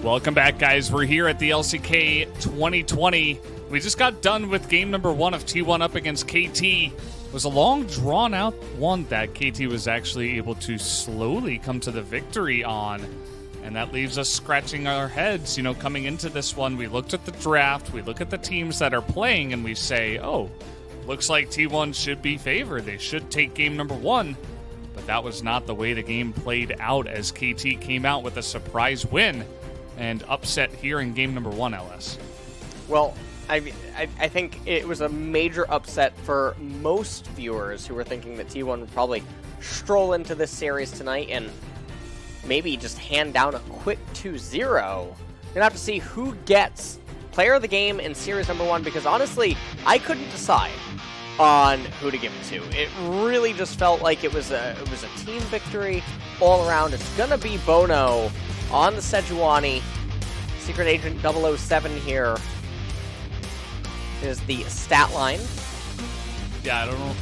Welcome back, guys. We're here at the LCK 2020. We just got done with game number 1 of T1 up against KT. It was a long, drawn-out one that KT was actually able to slowly come to the victory on. And that leaves us scratching our heads, coming into this one. We looked at the draft, we look at the teams that are playing, and we say, oh, looks like T1 should be favored. They should take game number 1. But that was not the way the game played out, as KT came out with a surprise win and upset here in game number 1, LS. Well, I think it was a major upset for most viewers who were thinking that T1 would probably stroll into this series tonight and maybe just hand down a quick 2-0. You're going to have to see who gets player of the game in series number 1, because honestly, I couldn't decide on who to give it to. It really just felt like it was a team victory all around. It's going to be Bono on the Sejuani. Secret Agent 007 here is the stat line. Yeah, I don't know.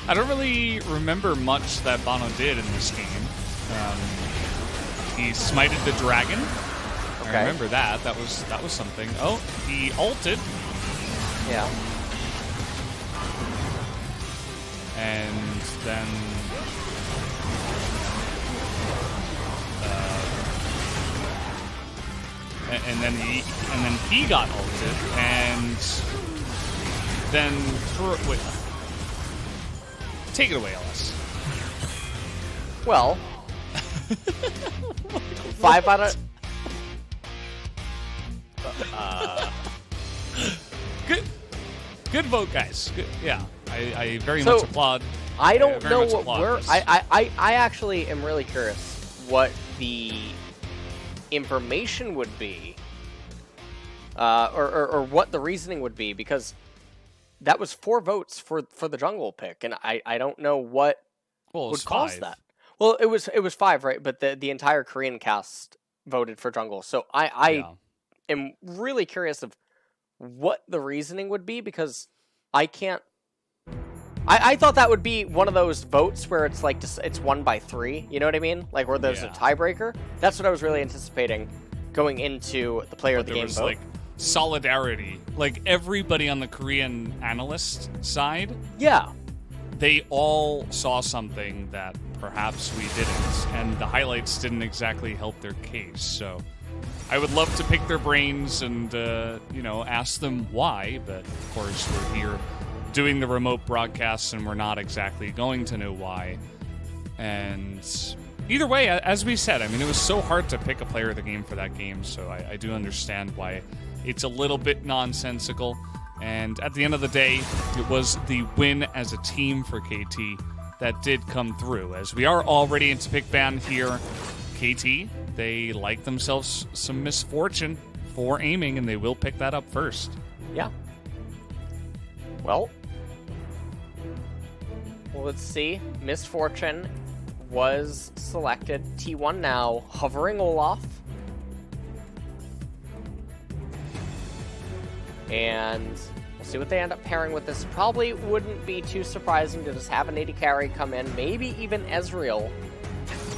I don't really remember much that Bono did in this game. He smited the dragon. Okay. I remember that. That was something. Oh, he ulted. Yeah. And then and then he got ulted, and then wait, take it away, LS. Well, 5 out of good vote, guys. Good, yeah, I very much applaud. I don't know what we're. I actually am really curious what the information would be, or what the reasoning would be, because that was 4 votes for the jungle pick, and I don't know what would cause that. Well, it was 5, right? But the entire Korean cast voted for jungle, so I am really curious of what the reasoning would be, because I can't. I thought that would be one of those votes where it's like it's 1 by 3. You know what I mean? Like where there's a tiebreaker. That's what I was really anticipating going into the player of the game vote. Like solidarity. Like everybody on the Korean analyst side. Yeah. They all saw something that perhaps we didn't, and the highlights didn't exactly help their case. So I would love to pick their brains and ask them why, but of course we're here doing the remote broadcasts, and we're not exactly going to know why. And either way, as we said, I mean, it was so hard to pick a player of the game for that game, so I do understand why it's a little bit nonsensical. And at the end of the day, it was the win as a team for KT that did come through. As we are already into pick ban here, KT, they like themselves some misfortune for aiming, and they will pick that up first. Yeah. Well, let's see. Misfortune was selected. T1 now hovering Olaf. And we'll see what they end up pairing with this. Probably wouldn't be too surprising to just have an AD carry come in. Maybe even Ezreal.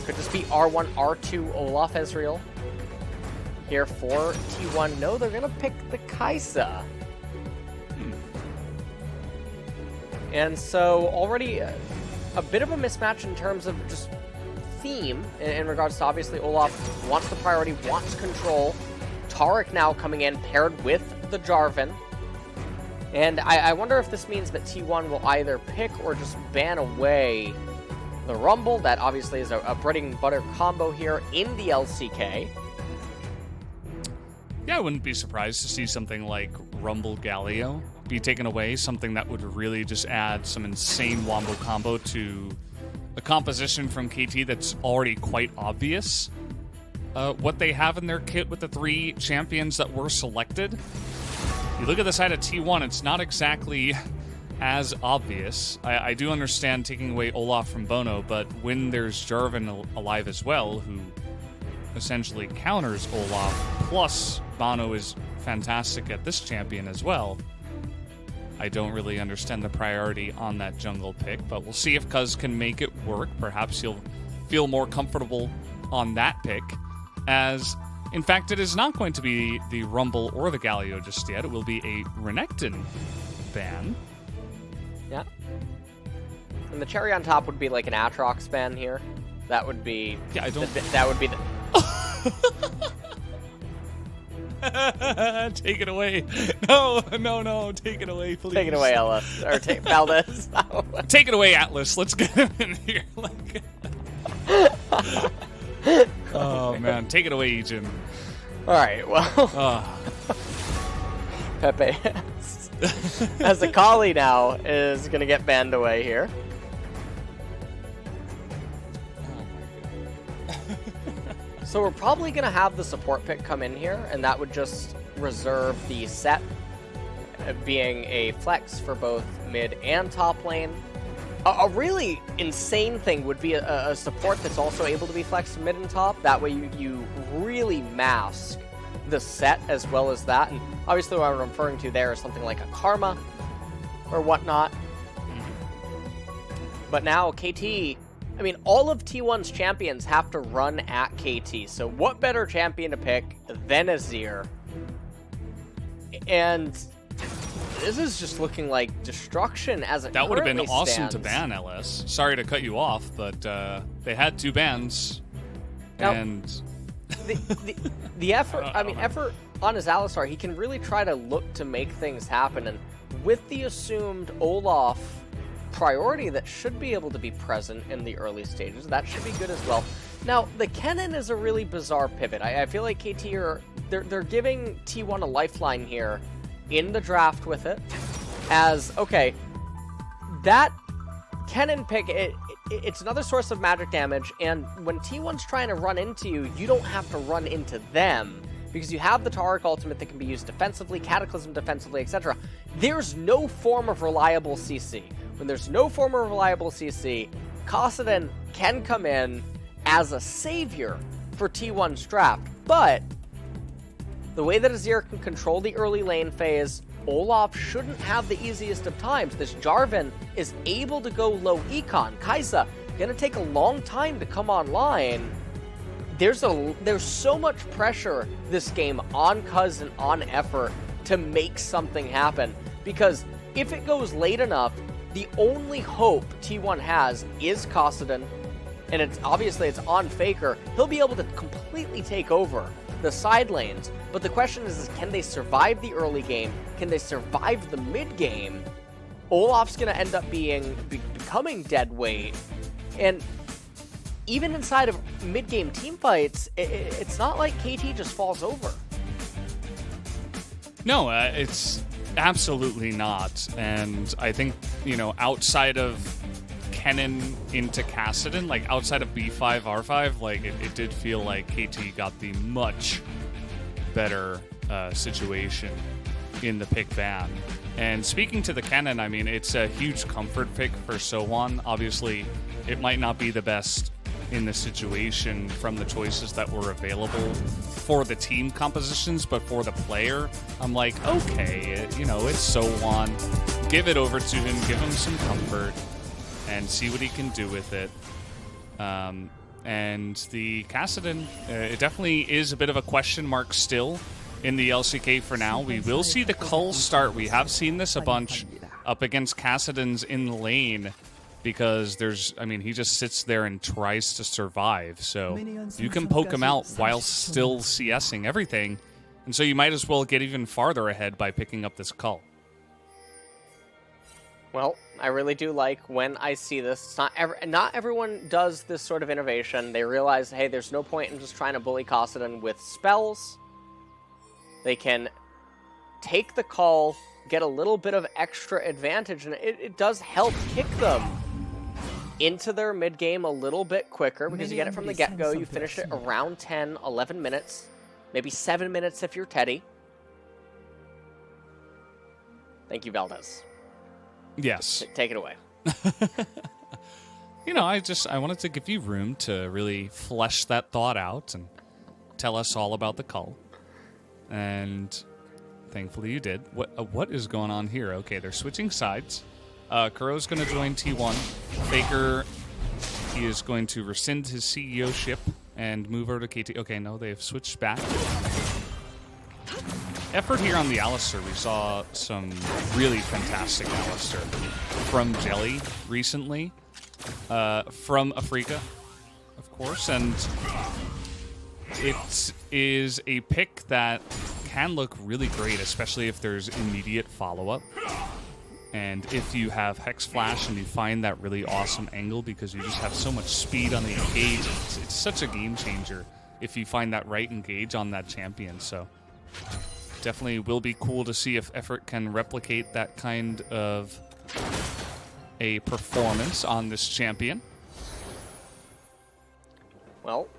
Could just be R1, R2, Olaf, Ezreal. Here for T1. No, they're going to pick the Kai'Sa. And so already a bit of a mismatch in terms of just theme in regards to, obviously, Olaf wants the priority, wants control. Taric now coming in paired with the Jarvan. And I wonder if this means that T1 will either pick or just ban away the Rumble. That obviously is a bread and butter combo here in the LCK. Yeah, I wouldn't be surprised to see something like Rumble Galio be taken away, something that would really just add some insane wombo combo to a composition from KT that's already quite obvious. What they have in their kit with the 3 champions that were selected. You look at the side of T1, it's not exactly as obvious. I do understand taking away Olaf from Bono, but when there's Jarvan alive as well, who essentially counters Olaf, plus Bono is fantastic at this champion as well, I don't really understand the priority on that jungle pick, but we'll see if Cuz can make it work. Perhaps he'll feel more comfortable on that pick, as In fact, it is not going to be the Rumble or the Galio just yet. It will be a Renekton ban. Yeah. And the cherry on top would be like an Atrox ban here. That would be... Yeah, I don't... That would be the... Take it away. No, take it away, please. Take it away, Ellis. Or Valdez. Take it away, Atlas. Let's get him in here. Oh, man. Take it away, Ejin. All right, well... Pepe as a Kali now is going to get banned away here. So we're probably going to have the support pick come in here, and that would just reserve the set being a flex for both mid and top lane. A really insane thing would be a support that's also able to be flexed mid and top. That way you really mask the set as well as that. And obviously what I'm referring to there is something like a Karma or whatnot. But now KT... I mean, all of T1's champions have to run at KT, so what better champion to pick than Azir? And this is just looking like destruction as it That would have been currently awesome stands. to ban LS. Sorry to cut you off, but they had 2 bans. Now, and the effort, I mean, effort on his Alistar, he can really try to look to make things happen, and with the assumed Olaf priority that should be able to be present in the early stages, that should be good as well. Now, the Kennen is a really bizarre pivot. I feel like KT they're giving T1 a lifeline here in the draft with it, as, okay, that Kennen pick, it's another source of magic damage, and when T1's trying to run into you, you don't have to run into them, because you have the Taric ultimate that can be used defensively, Cataclysm defensively, etc. There's no form of reliable CC. When there's no form of reliable CC, Kassadin can come in as a savior for T1's draft. But the way that Azir can control the early lane phase, Olaf shouldn't have the easiest of times. This Jarvan is able to go low econ. Kai'Sa, gonna take a long time to come online. There's so much pressure this game on Kuz and on effort to make something happen. Because if it goes late enough, the only hope T1 has is Kassadin, and it's on Faker. He'll be able to completely take over the side lanes, but the question is can they survive the early game? Can they survive the mid game? Olaf's going to end up becoming dead weight, and even inside of mid-game teamfights, it's not like KT just falls over. no, it's absolutely not. And I think, outside of Kennen into Kassadin, like outside of B5, R5, like it did feel like KT got the much better situation in the pick ban. And speaking to the Kennen, I mean, it's a huge comfort pick for Sohwan. Obviously, it might not be the best in the situation from the choices that were available for the team compositions, but for the player, I'm like, okay, it's Sohwan. Give it over to him, give him some comfort, and see what he can do with it. And the Kassadin, it definitely is a bit of a question mark still in the LCK for now. We will see the Cull start. We have seen this a bunch up against Kassadin's in lane, because he just sits there and tries to survive. So you can poke him out while still CSing everything. And so you might as well get even farther ahead by picking up this Cull. Well, I really do like when I see this. Not everyone does this sort of innovation. They realize, hey, there's no point in just trying to bully Kassadin with spells. They can take the Cull, get a little bit of extra advantage, and it does help kick them into their mid-game a little bit quicker, because you get it from the get-go. You finish it around 10, 11 minutes, maybe 7 minutes if you're Teddy. Thank you, Valdez. Yes. Take it away. I wanted to give you room to really flesh that thought out and tell us all about the Cull. And thankfully you did. What is going on here? Okay, they're switching sides. Kuro's going to join T1. Faker, he is going to rescind his CEO-ship and move over to KT. Okay, no, they've switched back. Effort here on the Alistar. We saw some really fantastic Alistar from Jelly recently, from Afrika, of course, and it is a pick that can look really great, especially if there's immediate follow-up. And if you have Hex Flash and you find that really awesome angle because you just have so much speed on the engage, it's such a game changer if you find that right engage on that champion. So definitely will be cool to see if Effort can replicate that kind of a performance on this champion. Well,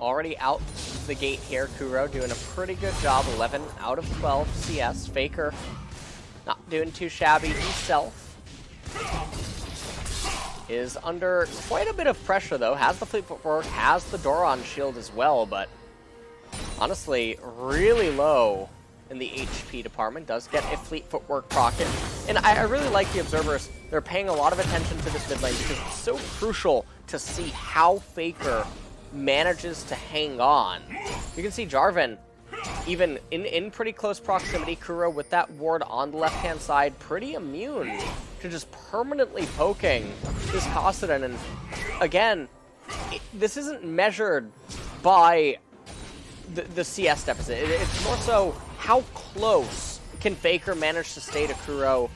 already out the gate here, Kuro doing a pretty good job, 11 out of 12 CS. Faker not doing too shabby himself. Is under quite a bit of pressure though, has the fleet footwork, has the Doron shield as well, but honestly, really low in the HP department, does get a fleet footwork procket. And I really like the observers. They're paying a lot of attention to this mid lane because it's so crucial to see how Faker manages to hang on. You can see Jarvan, even in pretty close proximity, Kuro with that ward on the left-hand side, pretty immune to just permanently poking this Kassadin. And again, this isn't measured by the CS deficit. It's more so how close can Faker manage to stay to Kuro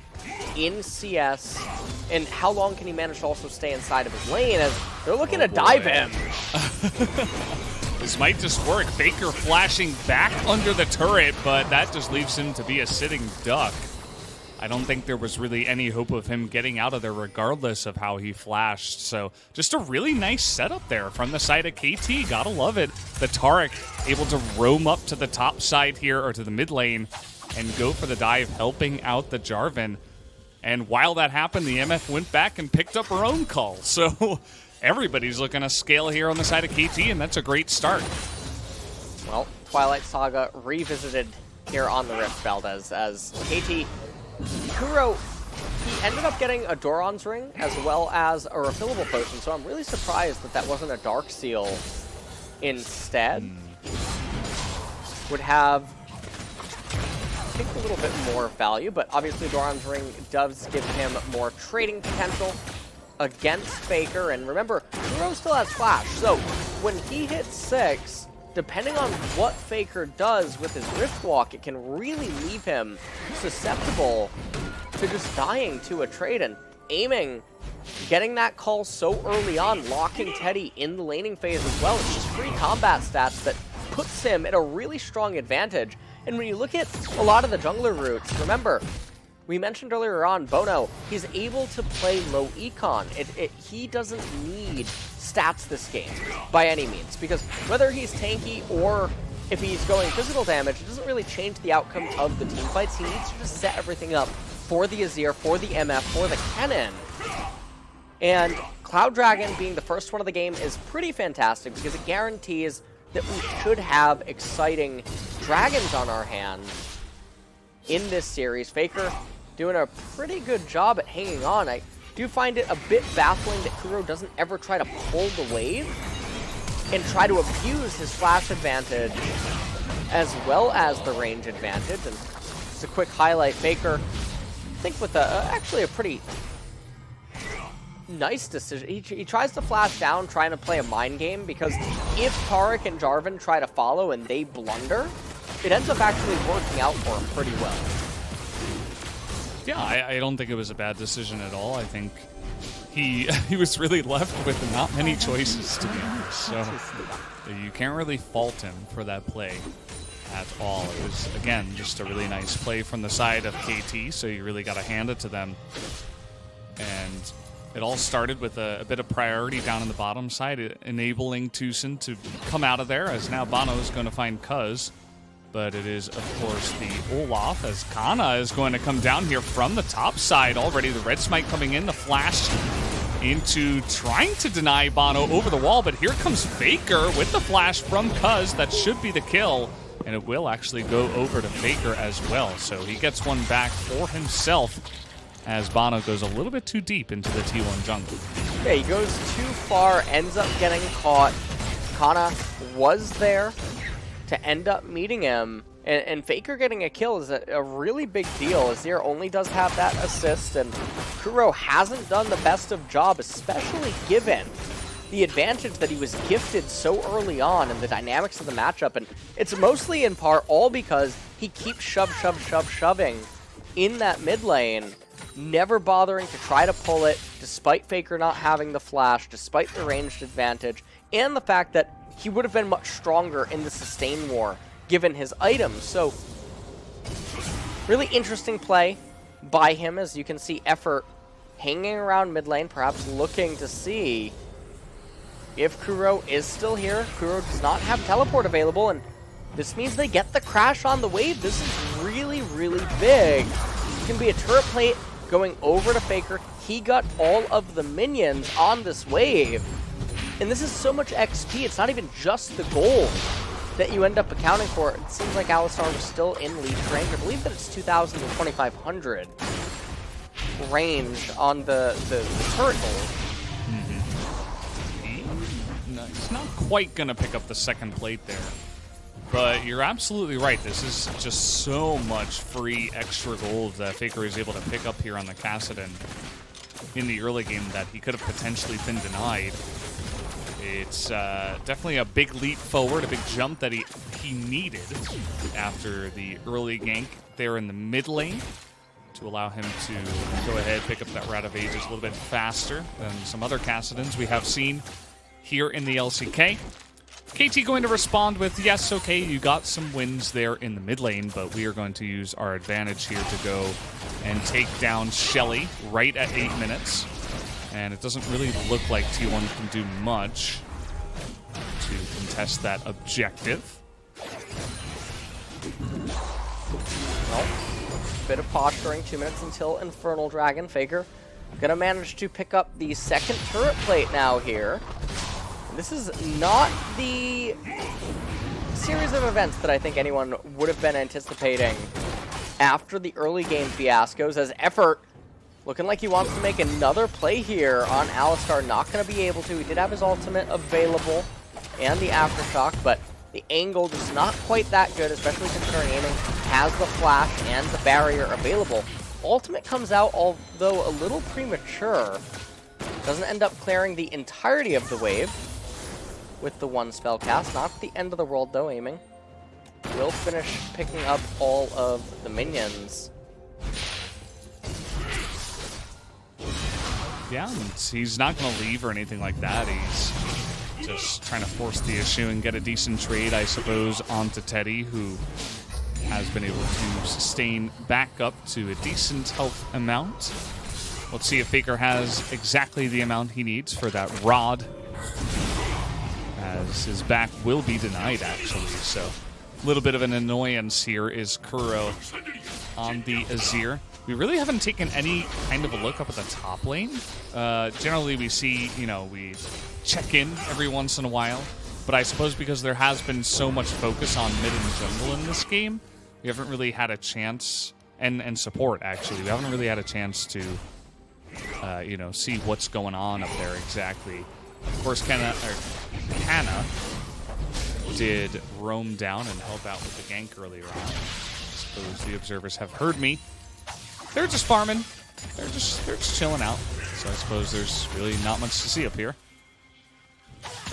in CS, and how long can he manage to also stay inside of his lane as they're looking to dive him. This might just work. Faker flashing back under the turret, but that just leaves him to be a sitting duck. I don't think there was really any hope of him getting out of there regardless of how he flashed. So just a really nice setup there from the side of KT. Gotta love it. The Taric able to roam up to the top side here, or to the mid lane, and go for the dive, helping out the Jarvan. And while that happened, the MF went back and picked up her own call. So everybody's looking to scale here on the side of KT, and that's a great start. Well, Twilight Saga revisited here on the Rift Belt as KT... Kuro, he ended up getting a Doran's Ring as well as a refillable potion, so I'm really surprised that that wasn't a Dark Seal instead. Would have, I think, a little bit more value, but obviously Doran's Ring does give him more trading potential against Faker. And remember, Kuro still has Flash, so when he hits 6, depending on what Faker does with his Rift Walk, it can really leave him susceptible to just dying to a trade. And aiming, getting that call so early on, locking Teddy in the laning phase as well, it's just free combat stats that puts him at a really strong advantage. And when you look at a lot of the jungler routes, remember, we mentioned earlier on, Bono, he's able to play low econ. He doesn't need stats this game by any means, because whether he's tanky or if he's going physical damage, it doesn't really change the outcome of the team fights. He needs to just set everything up for the Azir, for the MF, for the Kennen. And Cloud Dragon being the first one of the game is pretty fantastic because it guarantees that we should have exciting dragons on our hands in this series. Faker doing a pretty good job at hanging on. I do find it a bit baffling that Kuro doesn't ever try to pull the wave and try to abuse his flash advantage as well as the range advantage. And just a quick highlight, Faker, I think with actually a pretty nice decision. He tries to flash down, trying to play a mind game, because if Taric and Jarvan try to follow and they blunder, it ends up actually working out for him pretty well. Yeah, I don't think it was a bad decision at all. I think he was really left with not many choices, to be honest. So you can't really fault him for that play at all. It was, again, just a really nice play from the side of KT, so you really got to hand it to them. And it all started with a bit of priority down in the bottom side, enabling Tucson to come out of there, as now Bono is going to find Cuz. But it is, of course, the Olaf, as Kana is going to come down here from the top side already. The red smite coming in, the flash into trying to deny Bono over the wall, but here comes Faker with the flash from Cuz. That should be the kill, and it will actually go over to Faker as well. So he gets one back for himself as Bono goes a little bit too deep into the T1 jungle. Yeah, he goes too far, ends up getting caught Kana was there to end up meeting him. And Faker getting a kill is a really big deal. Azir only does have that assist, and Kuro hasn't done the best of job, especially given the advantage that he was gifted so early on and the dynamics of the matchup. And it's mostly in part all because he keeps shoving in that mid lane, never bothering to try to pull it, despite Faker not having the flash, despite the ranged advantage, and the fact that he would have been much stronger in the sustain war given his items. So really interesting play by him. As you can see, Effort hanging around mid lane, perhaps looking to see if Kuro is still here. Kuro does not have teleport available, and this means they get the crash on the wave. This is really, really big. It can be a turret plate going over to Faker. He got all of the minions on this wave. And this is so much XP, it's not even just the gold that you end up accounting for. It seems like Alistar was still in lead range. I believe that it's 2,000 to 2,500 range on the turret gold. No, he's not quite going to pick up the second plate there. But you're absolutely right. This is just so much free extra gold that Faker is able to pick up here on the Kassadin in the early game that he could have potentially been denied. It's definitely a big leap forward, a big jump that he needed after the early gank there in the mid lane to allow him to go ahead, pick up that Rat of Ages a little bit faster than some other Kassadins we have seen here in the LCK. KT going to respond with, yes, okay, you got some wins there in the mid lane, but we are going to use our advantage here to go and take down Shelly right at 8 minutes. And it doesn't really look like T1 can do much to contest that objective. Well, bit of posturing, 2 minutes until Infernal Dragon. Faker gonna manage to pick up the second turret plate now here. This is not the series of events that I think anyone would have been anticipating after the early game fiascos, as Effort looking like he wants to make another play here on Alistar. Not going to be able to. He did have his ultimate available and the Aftershock, but the angle is not quite that good, especially considering aiming has the flash and the barrier available. Ultimate comes out, although a little premature. Doesn't end up clearing the entirety of the wave with the one spell cast. Not the end of the world, though, aiming. Will finish picking up all of the minions. Yeah, he's not going to leave or anything like that. He's just trying to force the issue and get a decent trade, I suppose, onto Teddy, who has been able to sustain back up to a decent health amount. Let's see if Faker has exactly the amount he needs for that rod, as his back will be denied, actually. So a little bit of an annoyance here is Kuro on the Azir. We really haven't taken any kind of a look up at the top lane. Generally, we see, we check in every once in a while. But I suppose because there has been so much focus on mid and jungle in this game, we haven't really had a chance, and support, actually. We haven't really had a chance to, see what's going on up there exactly. Of course, Kana did roam down and help out with the gank earlier on. I suppose the observers have heard me. They're just farming. They're just chilling out. So I suppose there's really not much to see up here.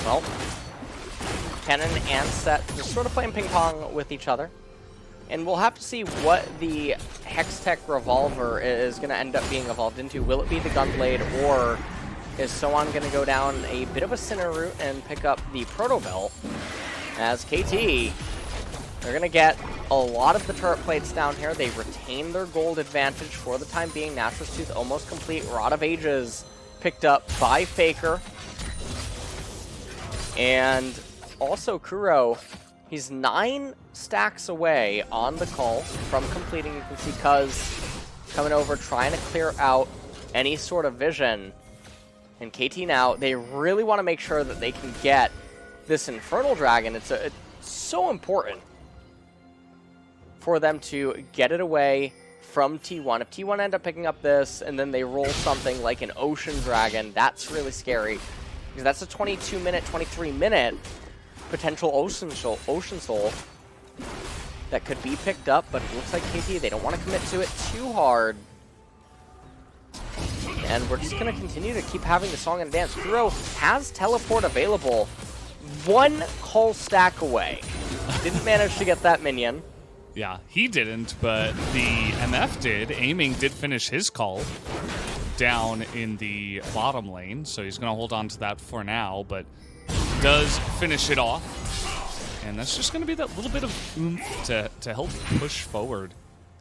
Well, Kennen and Set just sort of playing ping pong with each other. And we'll have to see what the Hextech Revolver is going to end up being evolved into. Will it be the Gunblade, or is Soan going to go down a bit of a Sinner route and pick up the Proto Belt? As KT, they're going to get a lot of the turret plates down here. They retain their gold advantage for the time being. Natural's Tooth almost complete. Rod of Ages picked up by Faker. And also Kuro, he's 9 stacks away on the call from completing. You can see Cuz coming over, trying to clear out any sort of vision. And KT now, they really want to make sure that they can get this Infernal Dragon. It's so important for them to get it away from T1. If T1 end up picking up this and then they roll something like an Ocean Dragon, that's really scary, because that's a 22-minute, 23-minute potential Ocean Soul that could be picked up, but it looks like KT, they don't want to commit to it too hard. And we're just going to continue to keep having the song and dance. Kuro has teleport available, 1 call stack away. Didn't manage to get that minion. Yeah, he didn't, but the MF did. Aiming did finish his call down in the bottom lane, so he's going to hold on to that for now, but does finish it off. And that's just going to be that little bit of oomph to help push forward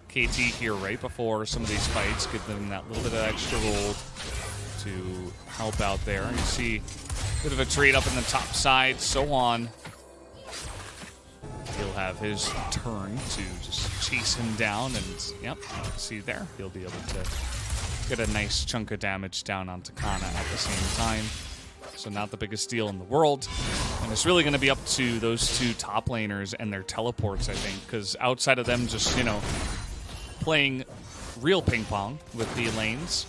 KT here right before some of these fights, give them that little bit of extra gold to help out there. You see a bit of a trade up in the top side, so on. He'll have his turn to just chase him down, and yep, see there, he'll be able to get a nice chunk of damage down onto Kana at the same time. So not the biggest deal in the world. And it's really going to be up to those 2 top laners and their teleports, I think, because outside of them just, you know, playing real ping pong with the lanes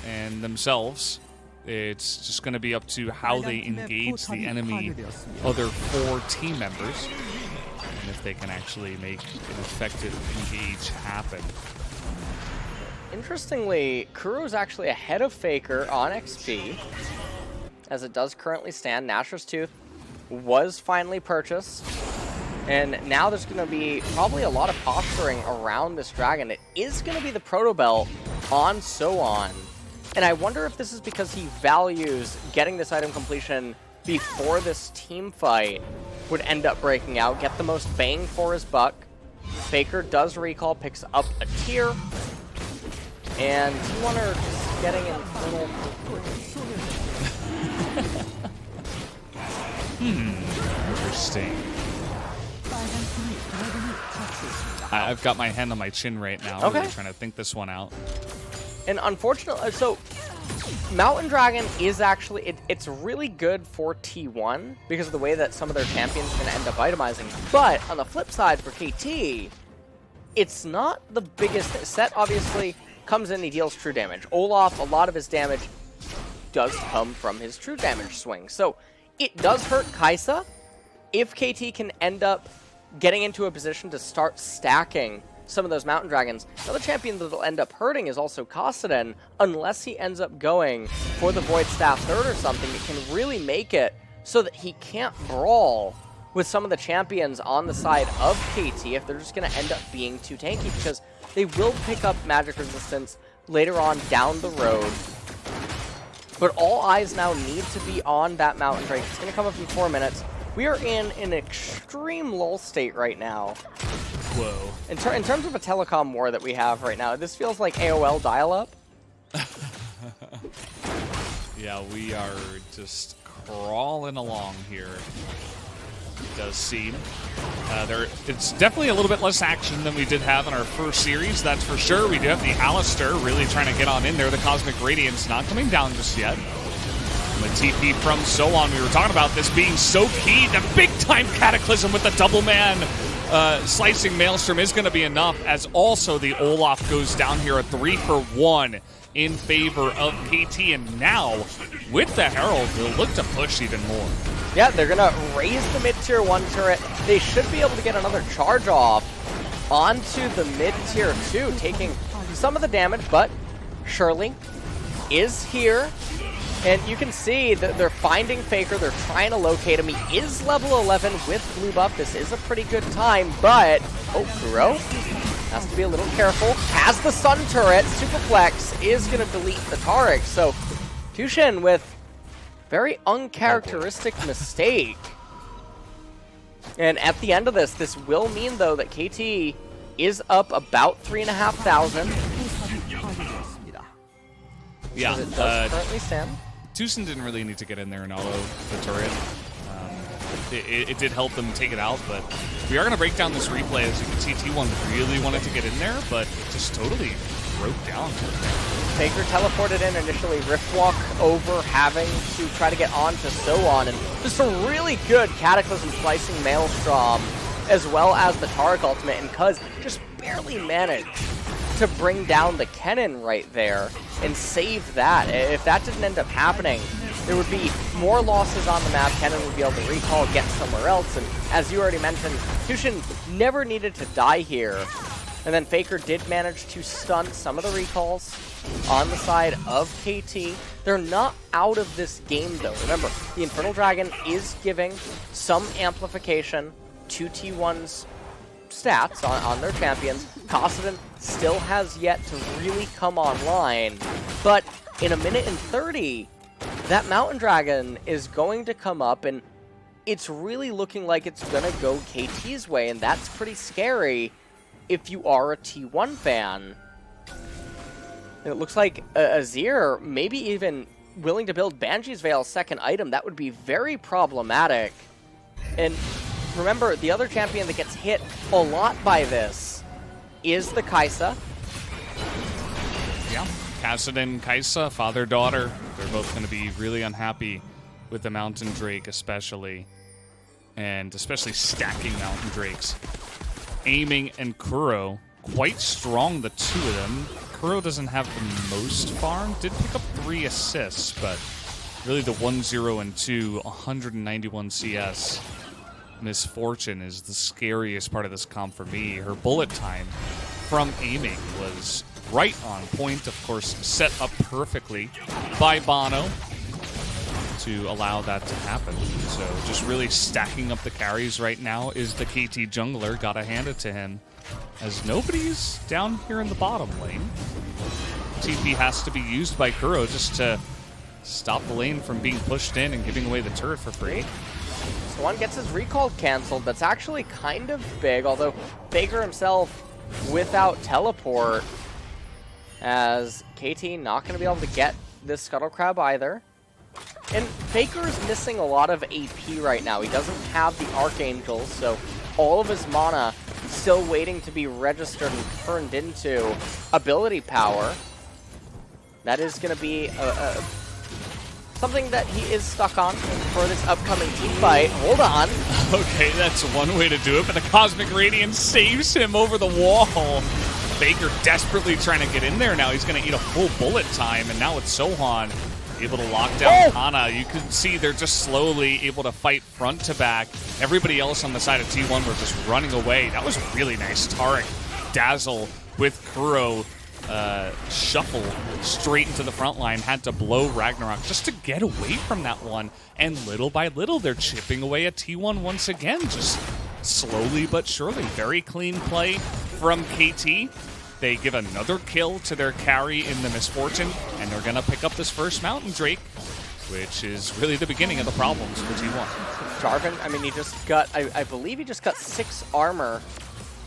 and themselves, it's just going to be up to how they engage the enemy other 4 team members, and if they can actually make an effective engage happen. Interestingly, Kuro's actually ahead of Faker on XP. As it does currently stand, Nashor's Tooth was finally purchased. And now there's going to be probably a lot of posturing around this dragon. It is going to be the Proto Belt on So On. And I wonder if this is because he values getting this item completion before this team fight would end up breaking out, get the most bang for his buck. Faker does recall, picks up a tier. And T1 are just getting in little... Interesting. I've got my hand on my chin right now. Okay. Really trying to think this one out. And unfortunately, so Mountain Dragon is actually, it's really good for T1 because of the way that some of their champions are going to end up itemizing. But on the flip side for KT, it's not the biggest. Set obviously comes in, he deals true damage. Olaf, a lot of his damage does come from his true damage swing. So it does hurt Kai'Sa. If KT can end up getting into a position to start stacking some of those Mountain Dragons, another champion that will end up hurting is also Kassadin, unless he ends up going for the Void Staff third or something. It can really make it so that he can't brawl with some of the champions on the side of KT if they're just going to end up being too tanky, because they will pick up magic resistance later on down the road. But all eyes now need to be on that Mountain Drake. It's going to come up in 4 minutes. We are in an extreme lull state right now. Whoa. In terms of a telecom war that we have right now, this feels like AOL dial-up. Yeah, we are just crawling along here. It does seem. It's definitely a little bit less action than we did have in our first series, that's for sure. We do have the Alistair really trying to get on in there. The Cosmic Radiance not coming down just yet. And the TP from So On, we were talking about this being so key. The big-time Cataclysm with the double man slicing Maelstrom is going to be enough, as also the Olaf goes down here, a 3-for-1 in favor of KT. And now, with the Herald, they'll look to push even more. Yeah, they're going to raise the mid-tier 1 turret. They should be able to get another charge off onto the mid-tier 2, taking some of the damage, but Shirley is here. And you can see that they're finding Faker. They're trying to locate him. He is level 11 with blue buff. This is a pretty good time, but... Oh, Kuro has to be a little careful. Has the Sun turret. Superflex is going to delete the Taric. So, Tushin with very uncharacteristic mistake. And at the end of this will mean, though, that KT is up about 3,500. Yeah, As it does currently stand. Tucson didn't really need to get in there and auto the turret. It did help them take it out, but we are going to break down this replay. As you can see, T1 really wanted to get in there, but it just totally broke down. Faker teleported in initially, Riftwalk over, having to try to get on to So On, and just a really good Cataclysm slicing Maelstrom, as well as the Taric ultimate, and Cuz just barely managed to bring down the Kennen right there and save that. If that didn't end up happening, there would be more losses on the map. Kennen would be able to recall, get somewhere else, and as you already mentioned, Tushin never needed to die here. And then Faker did manage to stun some of the recalls on the side of KT. They're not out of this game, though. Remember, the Infernal Dragon is giving some amplification to T1's stats on their champions. Kassadin still has yet to really come online, but in 1:30, that Mountain Dragon is going to come up, and it's really looking like it's going to go KT's way, and that's pretty scary if you are a T1 fan. And it looks like Azir maybe even willing to build Banshee's Veil's second item. That would be very problematic. And remember, the other champion that gets hit a lot by this is the Kai'Sa. Yeah, Kassadin, Kai'Sa, father-daughter. They're both going to be really unhappy with the Mountain Drake especially. And especially stacking Mountain Drakes. Aiming and Kuro, quite strong, the two of them. Kuro doesn't have the most farm. Did pick up 3 assists, but really the 1-0 and 2, 191 CS. Misfortune is the scariest part of this comp for me. Her bullet time from aiming was right on point, of course, set up perfectly by Bono to allow that to happen. So just really stacking up the carries right now is the KT jungler. Gotta hand it to him, as nobody's down here in the bottom lane. TP has to be used by Kuro just to stop the lane from being pushed in and giving away the turret for free. So one gets his recall canceled. That's actually kind of big, although Faker himself without teleport, as KT not going to be able to get this Scuttle Crab either. And Faker is missing a lot of AP right now. He doesn't have the Archangels, so all of his mana still waiting to be registered and turned into ability power. That is going to be something that he is stuck on for this upcoming team fight. Hold on. Okay, that's one way to do it, but the Cosmic Radiance saves him over the wall. Faker desperately trying to get in there now. He's going to eat a full bullet time, and now it's Sohan able to lock down Hana. You can see they're just slowly able to fight front to back. Everybody else on the side of T1 were just running away. That was really nice. Taric, Dazzle with Kuro shuffle straight into the front line. Had to blow Ragnarok just to get away from that one. And little by little, they're chipping away at T1 once again. Just slowly but surely. Very clean play from KT. They give another kill to their carry in the Misfortune, and they're going to pick up this first Mountain Drake, which is really the beginning of the problems for T1. Jarvan, I mean, he just got, I believe he just got 6 armor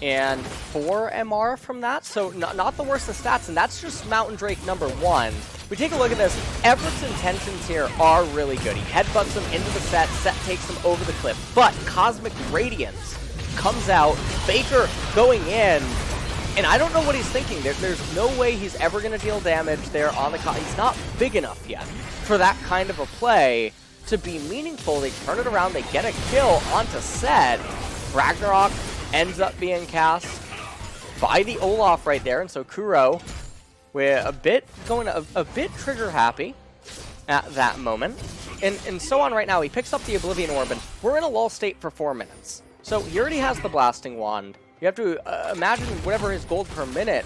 and 4 MR from that, so not the worst of stats, and that's just Mountain Drake #1. We take a look at this. Everett's intentions here are really good. He headbutts him into the set takes him over the cliff, but Cosmic Radiance comes out, Faker going in, and I don't know what he's thinking. There's no way he's ever going to deal damage there on the He's not big enough yet for that kind of a play to be meaningful. They turn it around, they get a kill onto set. Ragnarok ends up being cast by the Olaf right there, and so Kuro, we're a bit trigger happy at that moment. And so on right now, he picks up the Oblivion Orb, and we're in a lull state for 4 minutes. So he already has the Blasting Wand. You have to imagine whatever his gold per minute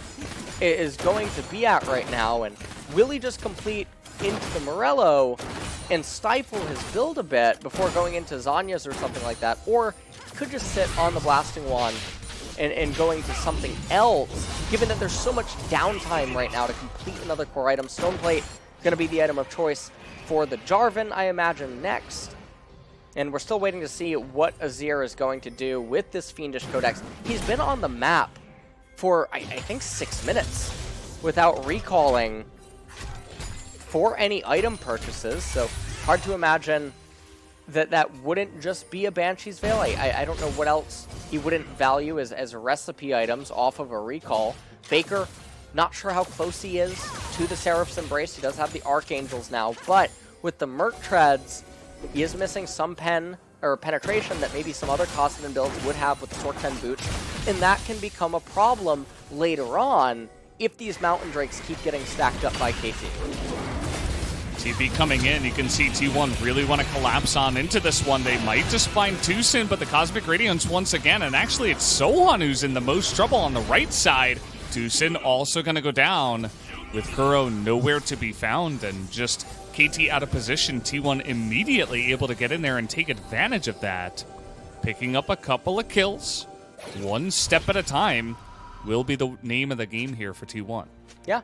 is going to be at right now, and will he just complete into the Morello and stifle his build a bit before going into Zanya's or something like that, or he could just sit on the Blasting Wand and going to something else, given that there's so much downtime right now to complete another core item. Stoneplate going to be the item of choice for the Jarvan, I imagine, next. And we're still waiting to see what Azir is going to do with this Fiendish Codex. He's been on the map for, I think, 6 minutes without recalling for any item purchases. So hard to imagine that wouldn't just be a Banshee's Veil. I don't know what else he wouldn't value as recipe items off of a recall. Faker, not sure how close he is to the Seraph's Embrace. He does have the Archangels now, but with the Merc Treads, he is missing some penetration that maybe some other Kassadin builds would have with the Sork 10 boots, and that can become a problem later on if these Mountain Drakes keep getting stacked up by KT. TP coming in. You can see T1 really want to collapse on into this one. They might just find Tucson, but the Cosmic Radiance once again. And actually, it's Sohan who's in the most trouble on the right side. Tucson also going to go down with Kuro nowhere to be found, and just KT out of position. T1 immediately able to get in there and take advantage of that. Picking up a couple of kills. One step at a time will be the name of the game here for T1. Yeah.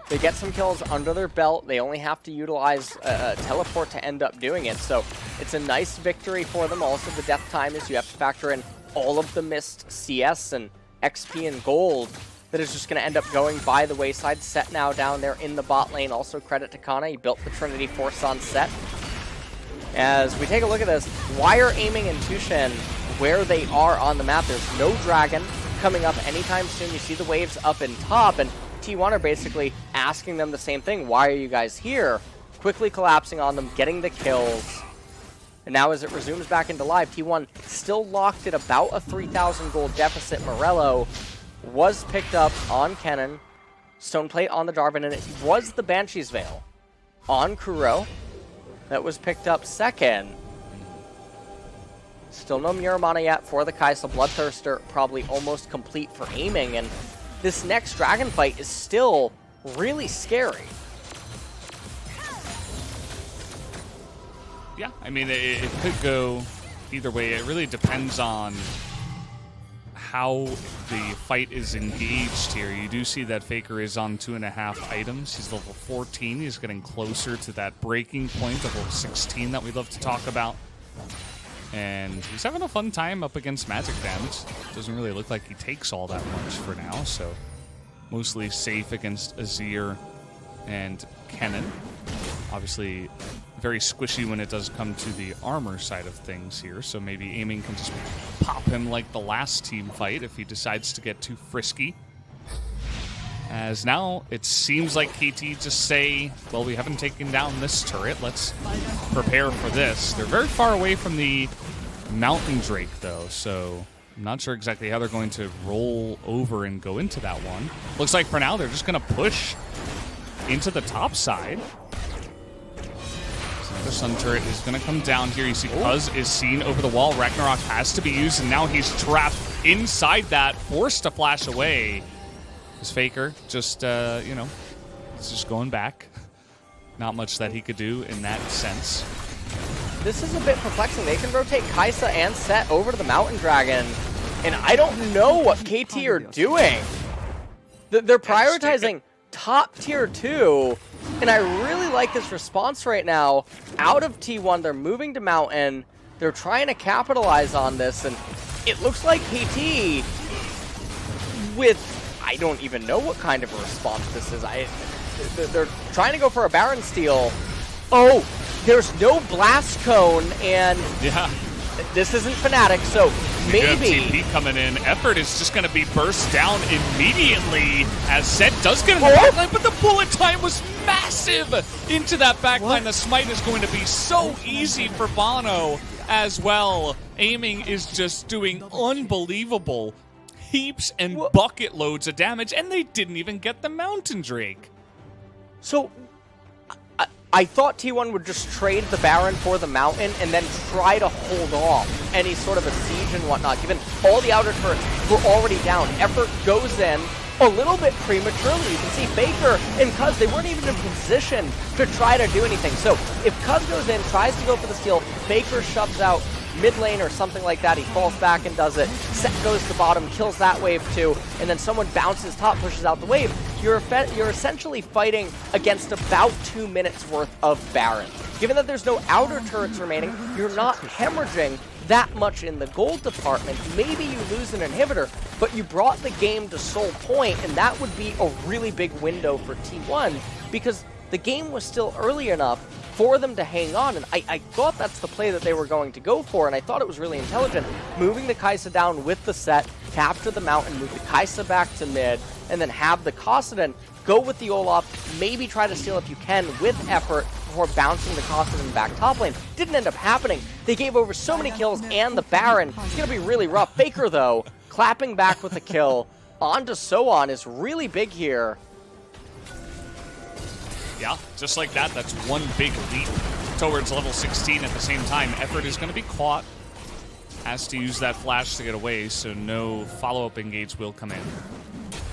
They get some kills under their belt. They only have to utilize a teleport to end up doing it. So it's a nice victory for them. Also, the death time is you have to factor in all of the missed CS and XP and gold that is just going to end up going by the wayside. Set now down there in the bot lane. Also credit to Kana. He built the Trinity Force on Set. As we take a look at this, why are Aiming and Tushin where they are on the map? There's no dragon coming up anytime soon. You see the waves up in top, and T1 are basically asking them the same thing. Why are you guys here? Quickly collapsing on them, getting the kills. And now as it resumes back into live, T1 still locked at about a 3,000 gold deficit. Morello was picked up on Kennen. Stoneplate on the Darwin, and it was the Banshee's Veil on Kuro that was picked up second. Still no Muramana yet for the Kaisa. Bloodthirster probably almost complete for Aiming, and this next dragon fight is still really scary. Yeah, I mean, it could go either way. It really depends on how the fight is engaged here. You do see that Faker is on 2.5 items. He's level 14. He's getting closer to that breaking point of level 16 that we love to talk about. And he's having a fun time up against magic damage. Doesn't really look like he takes all that much for now, so mostly safe against Azir and Kennen. Obviously, very squishy when it does come to the armor side of things here, so maybe Aiming can just pop him like the last team fight if he decides to get too frisky. As now, it seems like KT just say, well, we haven't taken down this turret, let's prepare for this. They're very far away from the Mountain Drake, though, so I'm not sure exactly how they're going to roll over and go into that one. Looks like for now, they're just going to push into the top side. The Sun Turret is going to come down here. You see Cuz is seen over the wall. Ragnarok has to be used, and now he's trapped inside that, forced to flash away. His Faker just, you know, he's just going back. Not much that he could do in that sense. This is a bit perplexing. They can rotate Kaisa and Set over to the Mountain Dragon, and I don't know what KT are doing. They're prioritizing top tier 2, and I really like this response right now. Out of T1, they're moving to Mountain. They're trying to capitalize on this, and it looks like KT with, I don't even know what kind of a response this is. They're trying to go for a Baron steal. Oh, there's no Blast Cone, and yeah, this isn't Fnatic, so maybe TP coming in. Effort is just going to be burst down immediately as Set does get in the backline, but the bullet time was massive into that backline. The smite is going to be so easy for Bono as well. Aiming is just doing unbelievable heaps and bucket loads of damage, and they didn't even get the Mountain Drake. So I thought T1 would just trade the Baron for the Mountain and then try to hold off any sort of a siege and whatnot, given all the outer turrets were already down. Effort goes in a little bit prematurely. You can see Faker and Cuz, they weren't even in position to try to do anything. So if Cuz goes in, tries to go for the steal, Faker shoves out mid lane or something like that, he falls back and does it. Set goes to bottom, kills that wave too, and then someone bounces top, pushes out the wave. You're essentially fighting against about 2 minutes worth of Baron. Given that there's no outer turrets remaining, you're not hemorrhaging that much in the gold department. Maybe you lose an inhibitor, but you brought the game to Soul Point, and that would be a really big window for T1, because the game was still early enough for them to hang on, and I thought that's the play that they were going to go for, and I thought it was really intelligent. Moving the Kaisa down with the Set, capture the Mountain, move the Kaisa back to mid, and then have the Kosadin go with the Olaf, maybe try to steal if you can with Effort before bouncing the Kosadin back top lane. Didn't end up happening. They gave over so many kills, and the Baron, it's going to be really rough. Faker, though, clapping back with a kill onto Sohan is really big here. Yeah, just like that, that's one big leap towards level 16 at the same time. Effort is going to be caught. Has to use that flash to get away, so no follow-up engage will come in.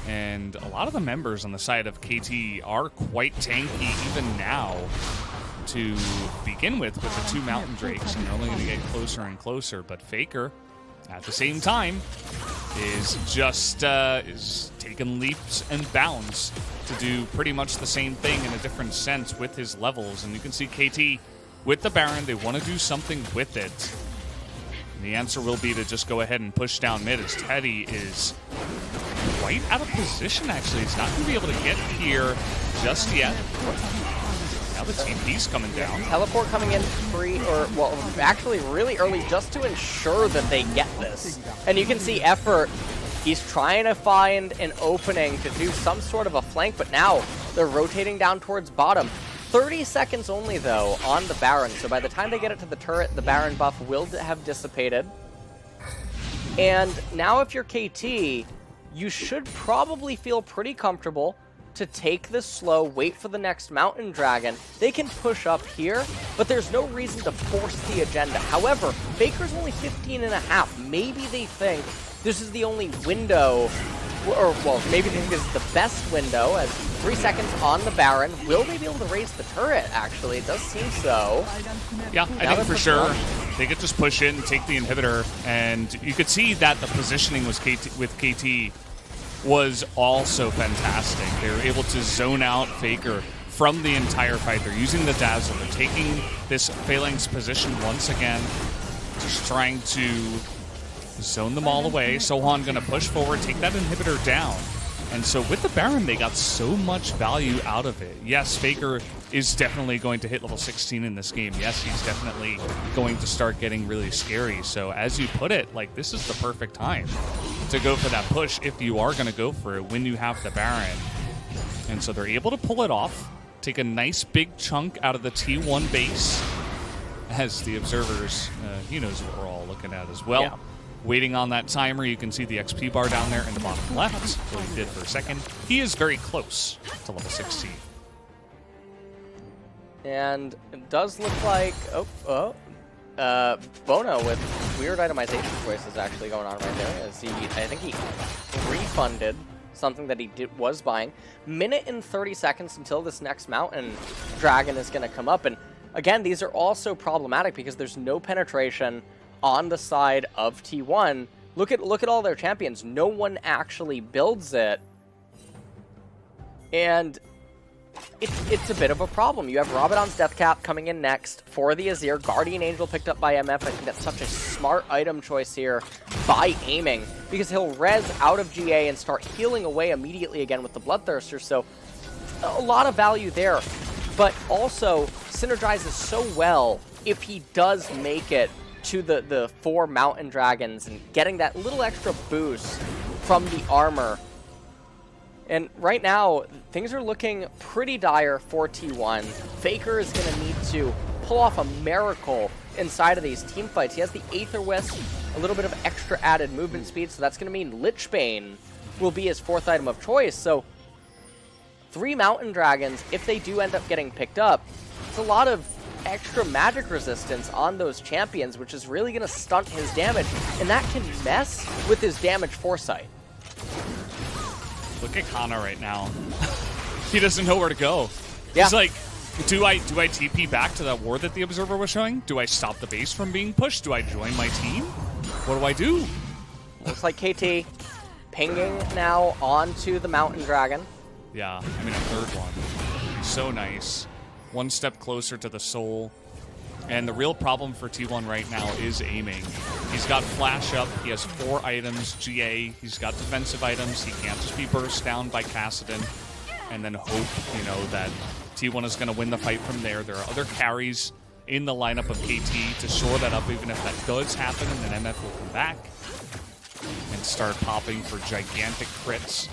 And a lot of the members on the side of KT are quite tanky even now to begin with the two Mountain Drakes, and they're only going to get closer and closer. But Faker, at the same time, is just is taking leaps and bounds to do pretty much the same thing in a different sense with his levels. And you can see KT with the Baron, they want to do something with it. And the answer will be to just go ahead and push down mid, as Teddy is quite out of position, actually. He's not going to be able to get here just yet. Now the TP's coming down. Teleport coming in actually really early, just to ensure that they get this. And you can see Effort, he's trying to find an opening to do some sort of a flank, but now they're rotating down towards bottom. 30 seconds only, though, on the Baron. So by the time they get it to the turret, the Baron buff will have dissipated. And now if you're KT, you should probably feel pretty comfortable to take this slow, wait for the next Mountain Dragon. They can push up here, but there's no reason to force the agenda. However, Faker's only 15.5. Maybe they think this is the only window, or, well, maybe they think this is the best window, as 3 seconds on the Baron. Will they be able to raise the turret, actually? It does seem so. Yeah, I think for sure they could just push in, take the inhibitor, and you could see that the positioning with KT was also fantastic. They were able to zone out Faker from the entire fight. They're using the Dazzle. They're taking this Phalanx position once again, just trying to zone them all away. Sohan going to push forward, take that inhibitor down. And so with the Baron, they got so much value out of it. Yes, Faker is definitely going to hit level 16 in this game. Yes, he's definitely going to start getting really scary. So as you put it, like, this is the perfect time to go for that push if you are going to go for it when you have the Baron. And so they're able to pull it off, take a nice big chunk out of the T1 base, as the observers, he knows what we're all looking at as well. Yeah. Waiting on that timer, you can see the XP bar down there in the bottom left. So he did for a second. He is very close to level 16. And it does look like, Bono with weird itemization choices actually going on right there. As I think he refunded something that he was buying. Minute and 30 seconds until this next Mountain Dragon is going to come up. And again, these are also problematic because there's no penetration on the side of T1. Look at all their champions. No one actually builds it. And it's a bit of a problem. You have Rabadon's Death Cap coming in next for the Azir. Guardian Angel picked up by MF. I think that's such a smart item choice here by aiming, because he'll res out of GA and start healing away immediately again with the Bloodthirster. So a lot of value there, but also synergizes so well if he does make it to the 4 Mountain Dragons and getting that little extra boost from the armor. And right now, things are looking pretty dire for T1. Faker is going to need to pull off a miracle inside of these team fights. He has the Aether Wisp, a little bit of extra added movement speed, so that's going to mean Lichbane will be his 4th item of choice. So 3 Mountain Dragons, if they do end up getting picked up, it's a lot of extra magic resistance on those champions, which is really going to stunt his damage, and that can mess with his damage foresight. Look at Kana right now. He doesn't know where to go. Yeah. He's like, do I TP back to that ward that the Observer was showing? Do I stop the base from being pushed? Do I join my team? What do I do? Looks like KT pinging now onto the Mountain Dragon. Yeah, I mean, a 3rd one. So nice. One step closer to the soul. And the real problem for T1 right now is aiming. He's got flash up, he has 4 items, GA, he's got defensive items, he can't just be burst down by Kassadin and then hope, that T1 is going to win the fight from there. There are other carries in the lineup of KT to shore that up, even if that does happen, and then MF will come back and start popping for gigantic crits.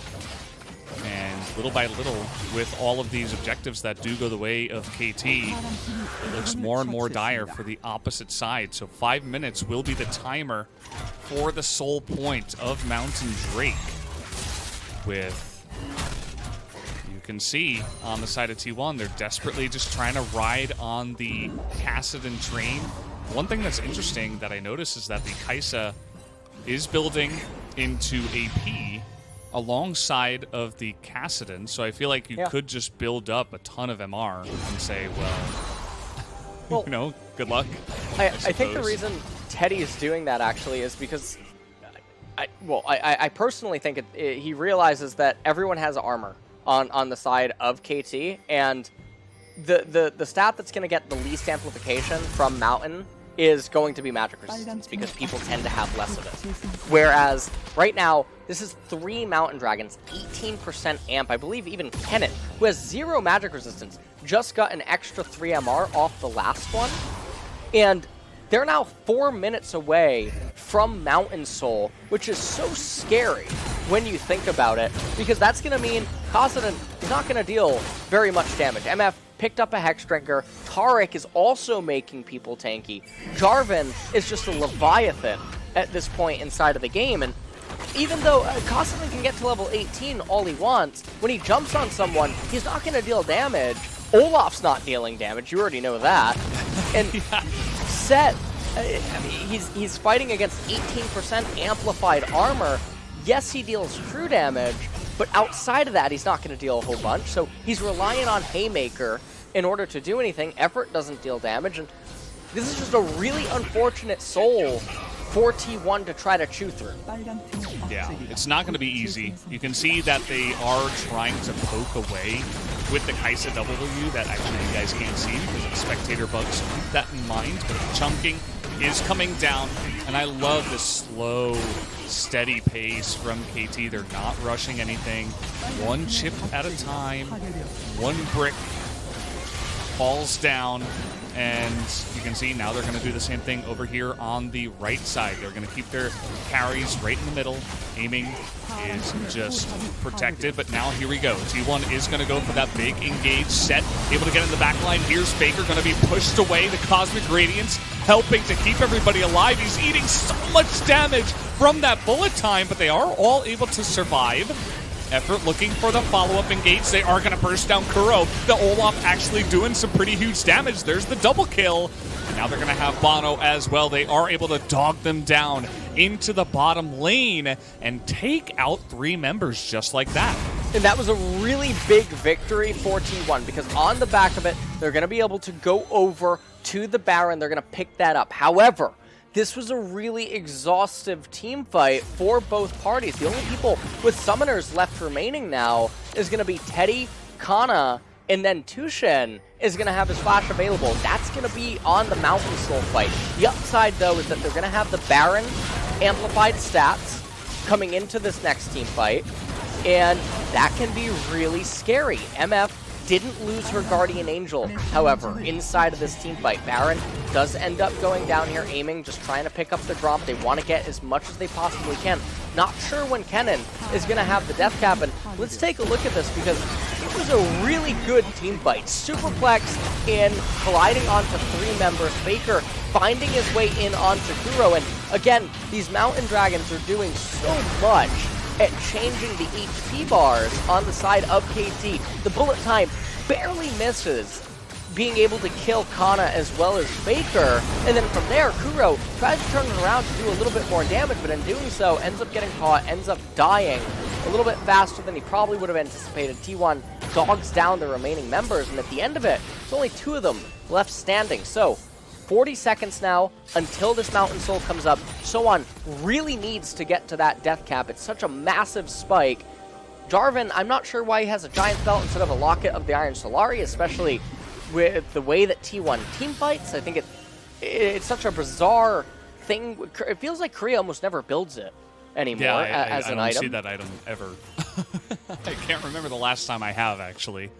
And little by little, with all of these objectives that do go the way of KT, it looks more and more dire for the opposite side. So 5 minutes will be the timer for the soul point of Mountain Drake. With, you you can see on the side of T1, they're desperately just trying to ride on the Kassadin train. One thing that's interesting that I noticed is that the Kai'Sa is building into AP alongside of the Kassadin, so I feel like you could just build up a ton of MR and say, well, you know, good luck. I think the reason Teddy is doing that actually is because, I personally think he realizes that everyone has armor on the side of KT, and the stat that's going to get the least amplification from Mountain is going to be magic resistance, because people tend to have less of it. Whereas right now, this is 3 Mountain Dragons, 18% amp. I believe even Kennen, who has 0 magic resistance, just got an extra 3 MR off the last one. And they're now 4 minutes away from Mountain Soul, which is so scary when you think about it, because that's going to mean Kassadin is not going to deal very much damage. MF picked up a Hex Drinker. Taric is also making people tanky. Jarvan is just a Leviathan at this point inside of the game, and even though Kassadin can get to level 18 all he wants, when he jumps on someone, he's not going to deal damage. Olaf's not dealing damage, you already know that. And Set, I mean, he's fighting against 18% amplified armor. Yes, he deals true damage, but outside of that, he's not going to deal a whole bunch. So he's relying on Haymaker in order to do anything. Effort doesn't deal damage, and this is just a really unfortunate soul for T1 to try to chew through. Yeah, it's not going to be easy. You can see that they are trying to poke away with the Kai'Sa W that actually you guys can't see because of the spectator bugs. Keep that in mind, but the chunking is coming down, and I love the slow, steady pace from KT. They're not rushing anything. One chip at a time, one brick falls down, and you can see now they're going to do the same thing over here on the right side. They're going to keep their carries right in the middle. Aiming is just protected, but now here we go. T1 is going to go for that big engage set, able to get in the back line. Here's Faker going to be pushed away. The Cosmic Radiance helping to keep everybody alive. He's eating so much damage from that bullet time, but they are all able to survive. Effort looking for the follow-up engage. They are going to burst down Kuro. The Olaf actually doing some pretty huge damage. There's the double kill. And now they're going to have Bono as well. They are able to dog them down into the bottom lane and take out 3 members just like that. And that was a really big victory for T1, because on the back of it, they're going to be able to go over to the Baron. They're going to pick that up. However, this was a really exhaustive team fight for both parties. The only people with summoners left remaining now is going to be Teddy, Kana, and then Tushen is going to have his flash available. That's going to be on the Mountain Soul fight. The upside, though, is that they're going to have the Baron amplified stats coming into this next team fight, and that can be really scary. MF didn't lose her Guardian Angel, however, inside of this team fight. Baron does end up going down here, aiming, just trying to pick up the drop. They want to get as much as they possibly can. Not sure when Kennen is going to have the death cap, and let's take a look at this, because it was a really good team fight. Superplex in, colliding onto 3 members. Faker finding his way in onto Kuro, and again, these Mountain Dragons are doing so much at changing the HP bars on the side of KT. The bullet time barely misses, being able to kill Kana as well as Faker. And then from there, Kuro tries to turn it around to do a little bit more damage, but in doing so, ends up getting caught, ends up dying a little bit faster than he probably would have anticipated. T1 dogs down the remaining members, and at the end of it, there's only 2 of them left standing. So 40 seconds now until this Mountain Soul comes up. Soan really needs to get to that death cap. It's such a massive spike. Jarvan, I'm not sure why he has a Giant Belt instead of a Locket of the Iron Solari, especially with the way that T1 team fights. I think it's such a bizarre thing. It feels like Korea almost never builds it anymore as an item. I don't see that item ever. I can't remember the last time I have, actually.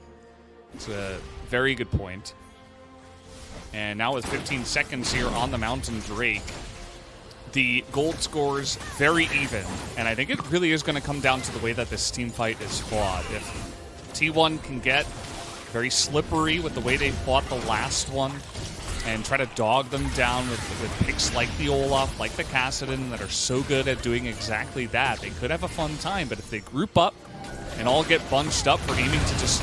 It's a very good point. And now with 15 seconds here on the Mountain Drake, the gold scores very even. And I think it really is going to come down to the way that this team fight is fought. If T1 can get very slippery with the way they fought the last one and try to dog them down with picks like the Olaf, like the Kassadin, that are so good at doing exactly that, they could have a fun time. But if they group up and all get bunched up for aiming to just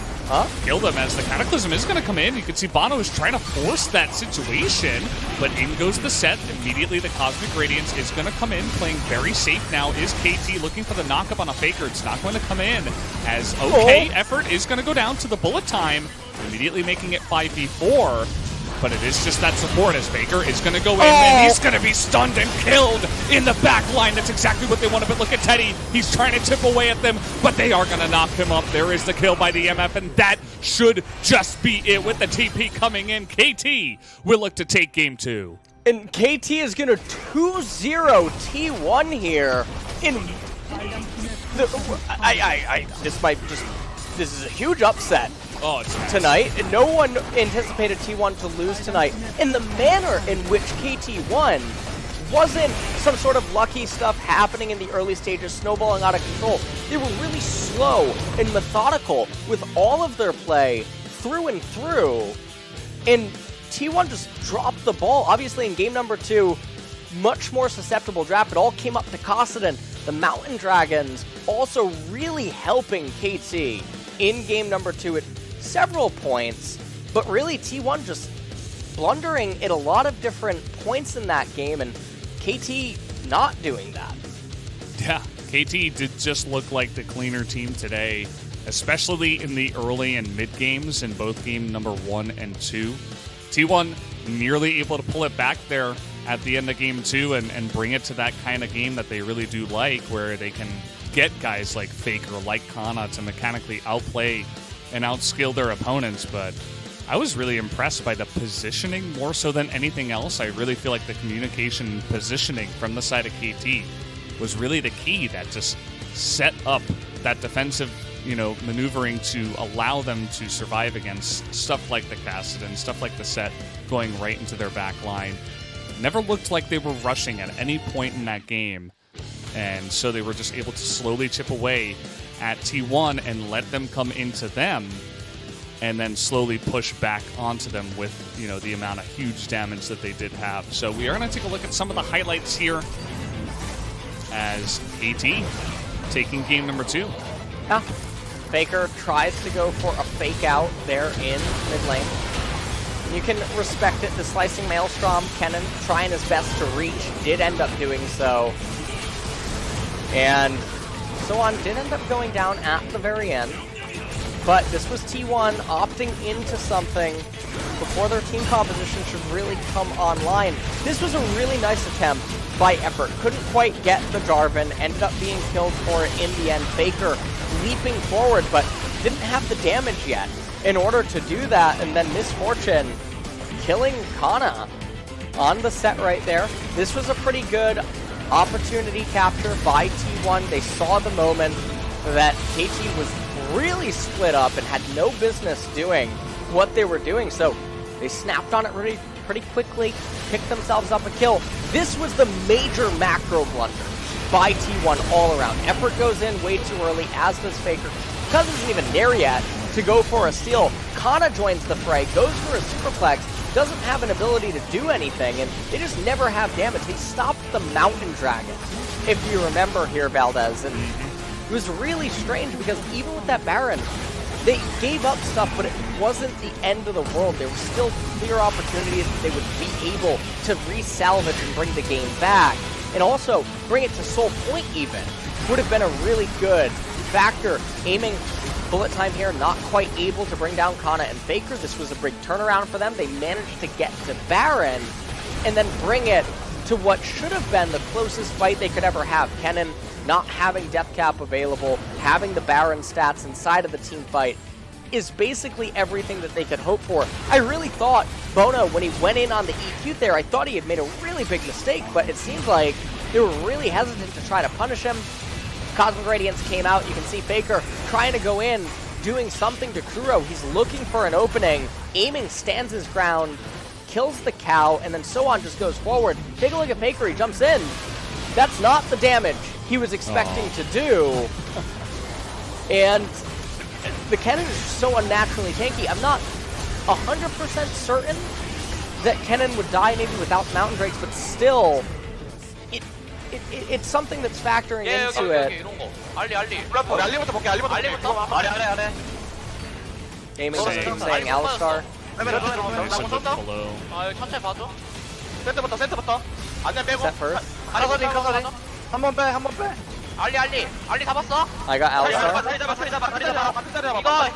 kill them, as the Cataclysm is going to come in. You can see Bono is trying to force that situation, but in goes the set. Immediately the Cosmic Radiance is going to come in, playing very safe now is KT, looking for the knock-up on a Faker. It's not going to come in, as effort is going to go down to the bullet time, immediately making it 5v4. But it is just that support, as Faker is going to go in, and he's going to be stunned and killed in the back line. That's exactly what they wanted, but look at Teddy. He's trying to chip away at them, but they are going to knock him up. There is the kill by the MF, and that should just be it with the TP coming in. KT will look to take game 2. And KT is going to 2-0 T1 here. This is a huge upset. Tonight, and no one anticipated T1 to lose tonight. And the manner in which KT won wasn't some sort of lucky stuff happening in the early stages, snowballing out of control. They were really slow and methodical with all of their play through and through. And T1 just dropped the ball. Obviously, in game number 2, much more susceptible draft. It all came up to Kassadin. The Mountain Dragons also really helping KT in game number 2 at several points, but really T1 just blundering at a lot of different points in that game, and KT not doing that. Yeah, KT did just look like the cleaner team today, especially in the early and mid games in both game number 1 and 2. T1 nearly able to pull it back there at the end of game 2 and bring it to that kind of game that they really do like, where they can get guys like Faker, like Kana to mechanically outplay and outskill their opponents. But I was really impressed by the positioning more so than anything else. I really feel like the communication and positioning from the side of KT was really the key that just set up that defensive, maneuvering to allow them to survive against stuff like the Kassadin, stuff like the set going right into their back line. Never looked like they were rushing at any point in that game. And so they were just able to slowly chip away at T1 and let them come into them, and then slowly push back onto them with, the amount of huge damage that they did have. So we are going to take a look at some of the highlights here as KT taking game number 2. Yeah. Faker tries to go for a fake out there in mid lane. You can respect it. The Slicing Maelstrom, Kennen trying his best to reach, did end up doing so. And Soan did end up going down at the very end, but this was T1 opting into something before their team composition should really come online. This was a really nice attempt by Effort. Couldn't quite get the Jarvan, ended up being killed for it in the end. Faker leaping forward, but didn't have the damage yet in order to do that, and then Misfortune killing Kana on the set right there. This was a pretty good opportunity capture by T1. They saw the moment that KT was really split up and had no business doing what they were doing, so they snapped on it pretty quickly, picked themselves up a kill. This was the major macro blunder by T1 all around. Effort goes in way too early, as does Faker. Cuz isn't even there yet to go for a steal. Kana joins the fray, goes for a superplex, doesn't have an ability to do anything, and they just never have damage. They stopped the Mountain Dragon, if you remember here, Valdez, and it was really strange because even with that Baron, they gave up stuff, but it wasn't the end of the world. There were still clear opportunities that they would be able to re-salvage and bring the game back, and also bring it to Soul Point even. Would have been a really good factor. Aiming bullet time here, not quite able to bring down Kana and Faker. This was a big turnaround for them. They managed to get to Baron and then bring it to what should have been the closest fight they could ever have. Kennen not having Death Cap available, having the Baron stats inside of the team fight is basically everything that they could hope for. I really thought Bono, when he went in on the EQ there, I thought he had made a really big mistake, but it seems like they were really hesitant to try to punish him. Cosmic Radiance came out. You can see Faker trying to go in, doing something to Kuro. He's looking for an opening. Aiming stands his ground, kills the cow, and then Soan just goes forward. Take a look at Faker. He jumps in. That's not the damage he was expecting to do. And the Kennen is so unnaturally tanky. I'm not 100% certain that Kennen would die maybe without Mountain Drakes, but still, it's something that's factoring into it. 알리 우리 알리부터 볼게. 알리부터 아래 Gaming just Same. keeps saying Alistar. There's a good below. 아 이거 천천히 봐줘 센터부터. 안내 빼고. Set first. 카서링. 한번 빼. 알리 잡았어 I got Alistar. 다리 잡아.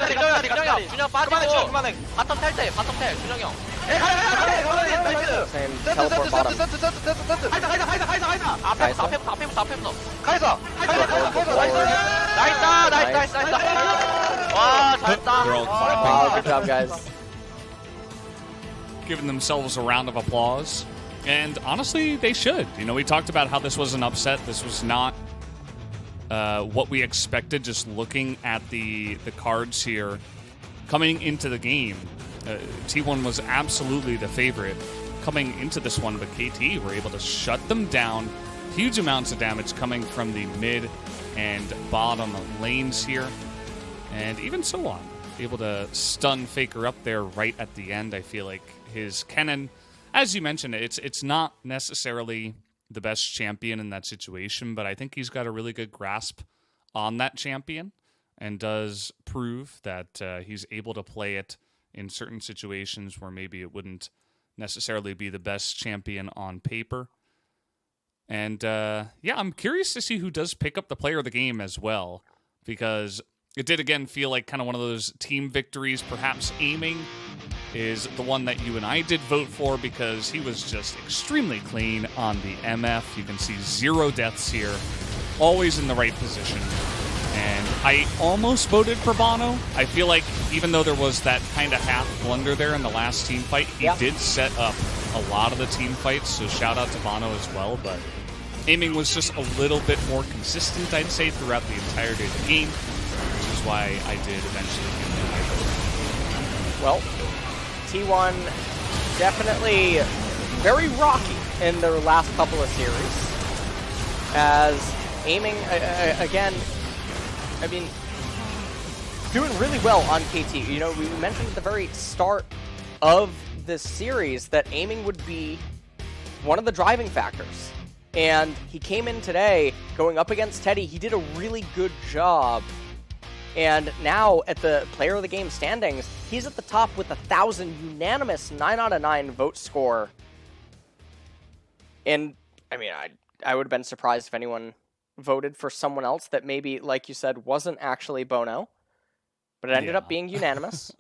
이거 준영이 형 준영 빠지고 그만해. 바텀 텔 준영이 형 나이스. Same teleport bottom. 하이사. 앞에부터 카이사. 나이스 와 잘했다 They're all Wow, clapping, good job, guys. giving themselves a round of applause. And honestly, they should. You know, we talked about how this was an upset. This was not what we expected just looking at the cards here coming into the game. T1 was absolutely the favorite coming into this one, but KT were able to shut them down. Huge amounts of damage coming from the mid and bottom lanes here. And even so on, able to stun Faker up there right at the end. I feel like his Kennen, as you mentioned, it's not necessarily the best champion in that situation, but I think he's got a really good grasp on that champion and does prove that he's able to play it in certain situations where maybe it wouldn't necessarily be the best champion on paper. And yeah, I'm curious to see who does pick up the player of the game as well, because it did again feel like kind of one of those team victories. Perhaps Aiming is the one that you and I did vote for because he was just extremely clean on the MF. You can see 0 deaths here, always in the right position. And I almost voted for Bono. I feel like even though there was that kind of half blunder there in the last team fight, he did set up a lot of the team fights, so shout out to Bono as well. But Aiming was just a little bit more consistent, I'd say, throughout the entirety of the game, which is why I did eventually give him my vote. Well, T1 definitely very rocky in their last couple of series. As Aiming, again, I mean, doing really well on KT. You know, we mentioned at the very start of this series that Aiming would be one of the driving factors. And he came in today going up against Teddy. He did a really good job. And now at the player of the game standings, he's at the top with 1,000 unanimous 9 out of 9 vote score. And I mean, I would have been surprised if anyone voted for someone else that maybe, like you said, wasn't actually Bono. But it ended up being unanimous.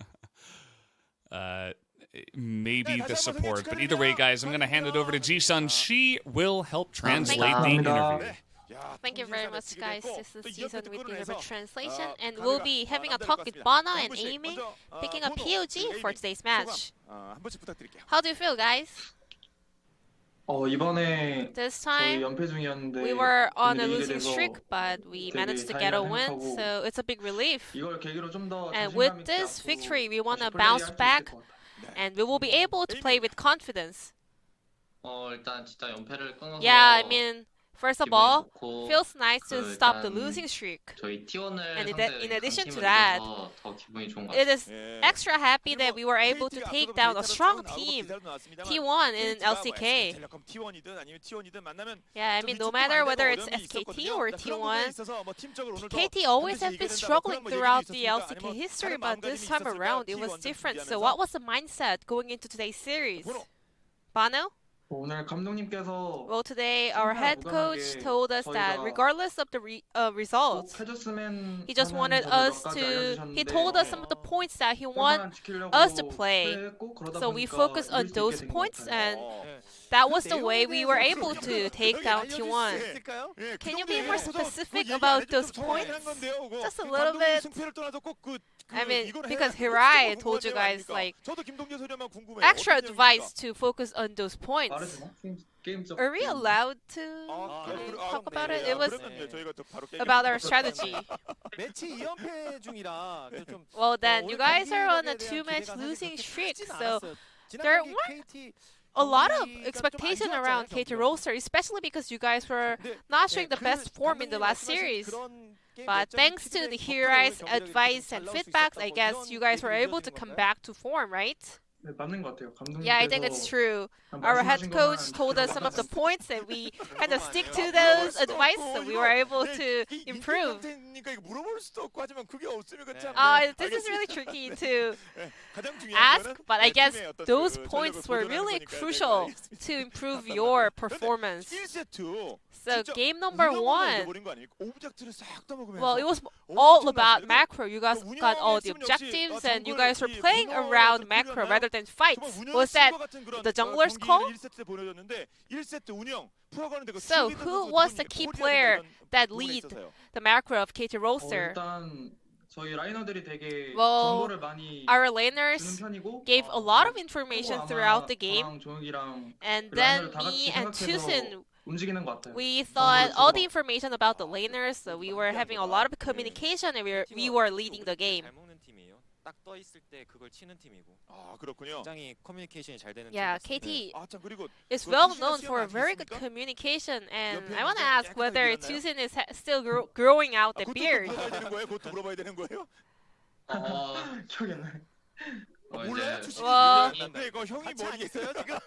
Maybe the support, but either way, guys, I'm going to hand it over to Ji-sun. She will help translate the interview. Thank you very much, guys. This is Season with the River Translation, and we'll be having a talk with Bono and Aiming, picking a POG for today's match. How do you feel, guys? This time, we were on a losing streak, but we managed to get a win, so it's a big relief. And with this victory, we want to bounce back, and we will be able to play with confidence. Yeah, I mean, first of all, feels nice to stop the losing streak. And in addition to that, it is extra happy that we were able to take down a strong team, T1 in LCK. Yeah, I mean, no matter whether it's SKT or T1, KT always have been struggling throughout the LCK history, but this time around it was different. So what was the mindset going into today's series? Bono? Well, today our head coach told us that regardless of the results, he just wanted us to, he told us some of the points that he wants us to play. So we focused on those points, and that was the way we were able to take down T1. Can you be more specific about those points? Just a little bit. I mean, because Hirai told you guys, like, extra advice to focus on those points. Are we allowed to talk about it? It was about our strategy. Well, then, you guys are on a 2-match losing streak, so there weren't a lot of expectation around KT Rolster, especially because you guys were not showing the best form in the last series. But thanks to the Hirai's advice and feedbacks, I guess you guys were able to come back to form, right? 네, 맞는 것 같아요. Yeah, I think it's 감독님께서 true. 그냥 Our head 말씀하신 coach 것만 told us some of the 들어가면 points and we kind of stick to those advice, so we were able to improve. 그러니까 이거 물어볼 수도 없고 하지만 그게 없으면 참. This is really tricky to 가장 중요한 ask, 거는 but I guess 팀의 어떤 those 그 points 전력을 were 보존하는 really 거니까. crucial 네, to improve your performance. 1세트. So game number one, 오브젝트를 싹 떠먹으면서 well, it was all about macro. You guys got all the objectives and you guys were playing around macro rather than fights. Was that the jungler's call? 1세트 보내줬는데 1세트 운영 풀어가는데 그 So 수비도 who 선수 was 본인이 the key 골이라든가 player 이런 that 부분에 lead 있어서요. the macro of KT Rolster? 일단 저희 라이너들이 되게 Well, 정보를 많이 our 주는 laners 편이고 gave a lot of information throughout the game, 저랑 종욱이랑 and 그 then 라이너를 다 me 같이 and 생각해서 Tusin, 움직이는 것 같아요. we thought all the 주고받고. information about the laners, so we were having a lot of communication and we were leading the game. 잘 먹는 팀이에요. 딱 떠 있을 때 그걸 치는 팀이고. 아 그렇군요. 굉장히 커뮤니케이션이 잘 되는 Yeah, 팀 같습니다. KT 아 참 그리고 is 그 well 투시가 known 시험 for 아직 very good 있습니까? communication, and 옆에 I want to 있는데 ask whether 깨끗하게 Tusin is still growing out the 그것도 beard. 물어봐야 되는 거예요? 그것도 물어봐야 되는 거예요? 기억이 안 나요. 몰라요? 투시 와. 네, 이거 형이 머리에 있어요 지금.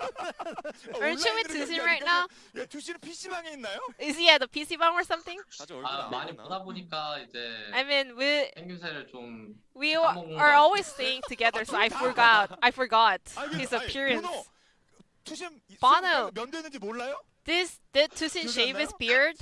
Aren't you with Tusin right now? 야, 투시는 PC방에 있나요? Is he at the PC bang or something? 자주 얼굴 아 안 많이 보나? 보다 보니까 이제 I mean, 생김새를 좀 we are always staying together, so I forgot his appearance. 투시 Bono. 면도했는지 몰라요? Did Tusin shave his beard?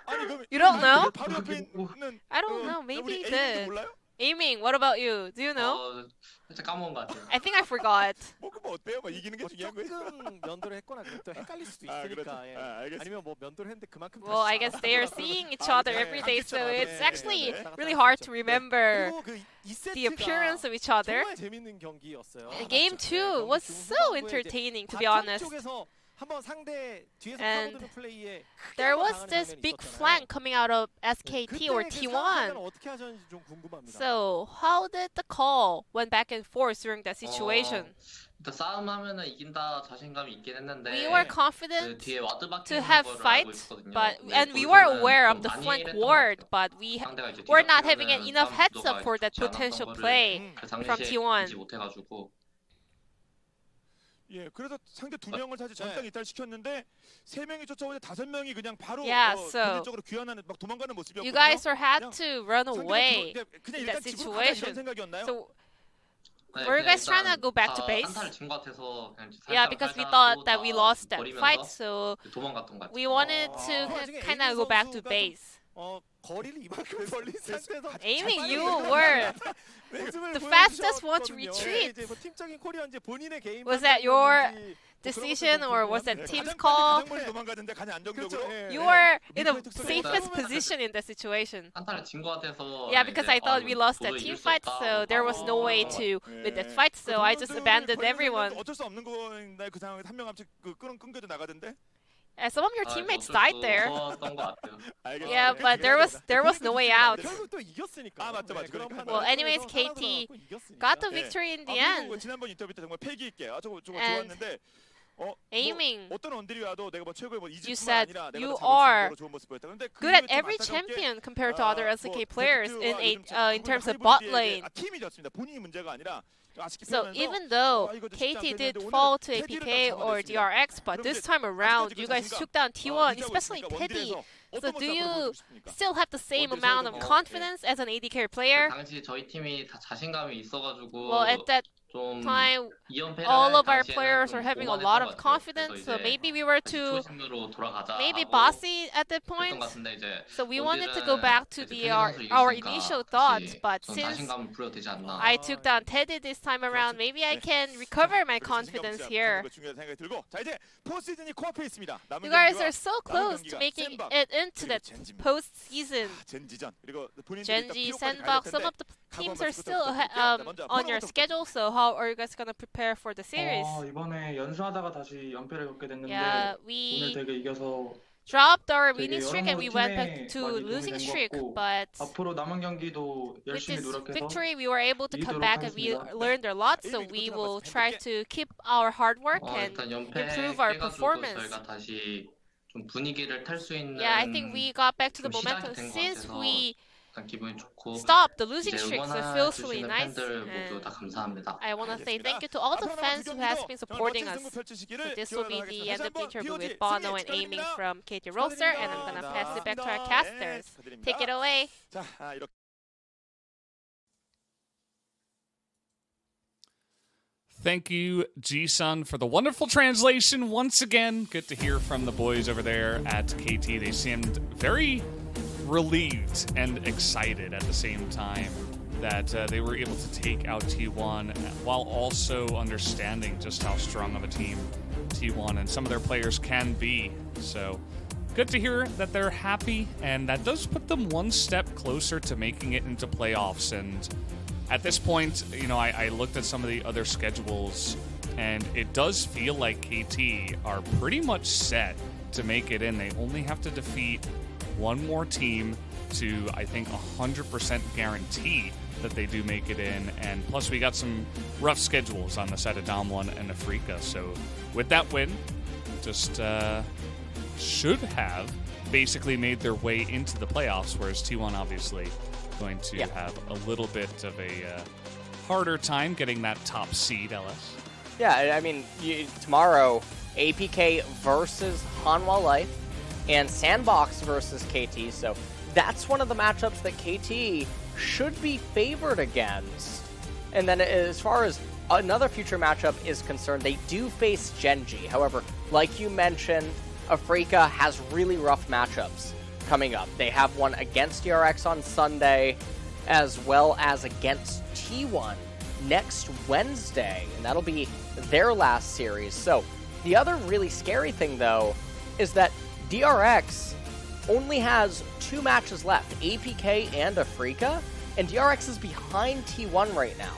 아니 그럼 You don't know? 바로 옆에 있는 I don't know. Maybe he 우리 did. A님도 몰라요? Aiming, what about you? Do you know? 살짝 까먹은 것 같아요. I think I forgot. 뭐 그럼 어때요? 뭐 이기는 게 중요한 거예요? 조금 면도를 했거나 그럼 또 헷갈릴 수도 아, 있으니까. 그렇죠. 예. 아, 알겠습니다. 아니면 뭐 면도를 했는데 그만큼 Well, I guess they are seeing each other every day, so it's actually really hard to remember 그리고 그 the appearance of each other. 정말 재밌는 경기였어요. And Game 2 was so entertaining, to be honest. 쪽에서 한번 상대 뒤에서 And 파고드는 플레이에 there was this big flank coming out of SKT or T1. 어떻게 하셨는지 좀 궁금합니다. So how did the call went back and forth during that situation? 일단 싸움하면은 이긴다 자신감이 있긴 했는데 We were 그 confident 뒤에 와드 박히는 to have 거를 알고 fight, 있거든요. but 근데 and we were 거기서는 aware 좀 of the 많이 flank 이랬던 것 ward, 같아요. but 상대가 이제 we're not having 뒤잡히면은 enough 싸움 heads up 구도가 for that 좋지 않았던 potential 거를 play 그 from 당시에 T1. 보지 못해가지고 예, 그래서 상대 두 명을 사실 전당 이탈시켰는데 세 명이 쫓아오는데 다섯 명이 그냥 바로 Yeah, so 본인적으로 귀환하는 막 도망가는 모습이었거든요. You guys were had to run 상대가 away 그냥 in 일단 that 집으로 가자 이런 situation. 생각이었나요? So 네, were you guys trying to 일단 go back to 다 base? 한타를 진것 같아서 그냥 Yeah, because we thought that we lost that 버리면서 fight, so 도망갔던 것 같아요. we wanted to 나중에 kind of 에이밍 go back to 선수가 좀 base. 거리를 이만큼 벌린 상태에서 Aiming, you were the fastest one to retreat. 이제 뭐 팀적인 콜이었는지 본인의 개인 Was that your 판단이었는지 decision or was that team's 가장 call? 멀리 도망가던데 가장 안정적으로. You were in the safest position in that situation. 한타를 진것 같아서 Yeah, because I thought we lost that 도저히 team 이길 수 fight, 없다. so there was no way to win that fight, so I just abandoned everyone. 어쩔 수 없는 거인데 그 상황에 한 명 갑자기 끊겨져 나가던데. Some of your teammates died there. 없었던 것 같아요. Yeah, but there was no way out. 결국 또 이겼으니까. 아 맞죠 맞죠. 그런 그러니까 Well, 판단을 anyways, 통해서 KT 살아남아갖고 이겼으니까. got the 예. victory in the 그리고 end. 지난번 인터뷰 때 정말 패기 있게 저거 And 좋았는데 Aiming, 어떤 원딜이 와도 내가 뭐 최고의 뭐 you 이집뿐만 said 아니라 내가 you 더 잡을 수 are 있는 좋은 모습 보였다. 근데 그 good at 이후에 좀 every 안타깝게 champion compared to other LCK 뭐 players 제트와 요즘 in terms of 하이브리드에게 bot lane. 팀이 졌습니다. 본인이 문제가 아니라 아쉽게 So 표현해서 even though 이거 좀 쉽지 KT 않겠는데 did 오늘 fall to 테디를 APK 다 or 잡아냈습니다. DRX, but 그럼 this 이제 time around 아직까지 you guys 자신감, took down T1, 유지하고 especially 있으니까 Teddy. 원딜에서 So 어떤 do 모습을 you 보여주고 싶습니까? still have the same 원딜 amount of 선수도 뭐, confidence as an AD carry player? 당시 저희 팀이 다 자신감이 있어가지고 Well, at that 좀 time, 2연패를 all of our 당시에는 players 좀 were having a lot 오만했던 of 것 같아요. confidence, 그래서 so 이제 maybe we were 다시 too 초심으로 돌아가자 maybe 하고 bossy at that 그랬던 point. 것 같은데 이제 So we wanted to go 원딜은 back to 이제 the 테디 our 선수를 initial 이기니까 thoughts, 다시 but 전 since 자신감을 부여되지 않나. I took down Teddy this time around, maybe I can recover my confidence here. 중요한 생각이 들고 자 이제 포시즌이 코앞에 있습니다. 남은 You guys 경기와 are so close to 경기가 making 샌박, it into 그리고 that 젠지입니다. postseason. 젠지전 그리고 본인들이 일단 Genji, 피오까지 Sandbox, 가야 될 some 텐데 of the teams are 각오하면서 still 부탁드릴게요. 먼저 on your 번호부터 schedule, so how are you guys gonna prepare for the series? 이번에 연승하다가 다시 연패를 겪게 됐는데 Yeah, 오늘 we 되게 이겨서 dropped our 되게 winning streak and we 여러모로 went 팀에 back to 많이 도움이 losing 된것 streak, 같고 but 앞으로 남은 경기도 with 열심히 this 노력해서 victory we were able to come 이기도록 back and we 하겠습니다. learned a lot, so we will try to keep our hard work and 일단 연패 improve our 깨가지고 performance. 저희가 다시 좀 분위기를 탈 수 있는 Yeah, I think we got back to the 좀 시작이 momentum 된것 since 같아서 we 일단 기분이 좋고 Stop the losing 이제 streaks. It feels really 응원해주시는 nice. 팬들 모두 And 다 감사합니다. I want to say thank you to all the fans who has been supporting us. So this will be the end of the interview with Bono and Aiming from KT Rolster, and I'm gonna pass it back to our casters. Take it away. 자, 이렇게. Thank you, Ji-sun, for the wonderful translation. Once again, good to hear from the boys over there at KT. They seemed very relieved and excited at the same time that they were able to take out T1 while also understanding just how strong of a team T1 and some of their players can be. So good to hear that they're happy, and that does put them one step closer to making it into playoffs. And at this point, you know, I looked at some of the other schedules, and it does feel like KT are pretty much set to make it in. They only have to defeat one more team to, I think, 100% guarantee that they do make it in. And plus, we got some rough schedules on the side of Damwon and Afrika. So with that win, just should have basically made their way into the playoffs, whereas T1 obviously going to have a little bit of a harder time getting that top seed, LS. Yeah, I mean, tomorrow, APK versus Hanwha Life and Sandbox versus KT, so that's one of the matchups that KT should be favored against. And then as far as another future matchup is concerned, they do face Genji. However, like you mentioned, Afrika has really rough matchups coming up. They have one against DRX on Sunday, as well as against T1 next Wednesday, and that'll be their last series. So the other really scary thing, though, is that DRX only has 2 matches left, APK and Afrika, and DRX is behind T1 right now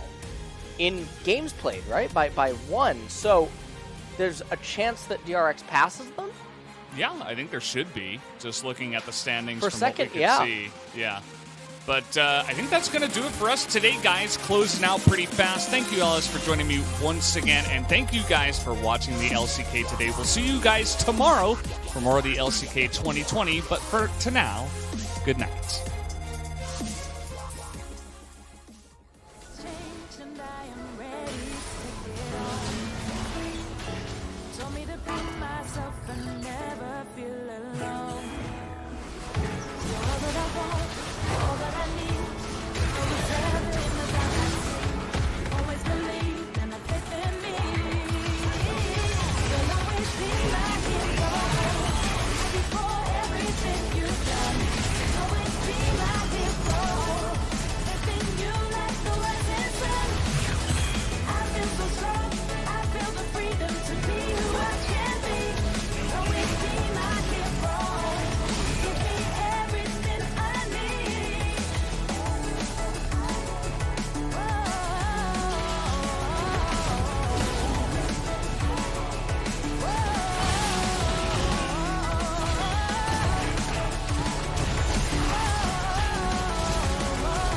in games played, right, by 1. So there's a chance that DRX passes them? Yeah, I think there should be, just looking at the standings For from second, what we can see. Yeah. But I think that's going to do it for us today, guys. Closing out pretty fast. Thank you, Alice, for joining me once again. And thank you guys for watching the LCK today. We'll see you guys tomorrow for more of the LCK 2020. But for now, good night.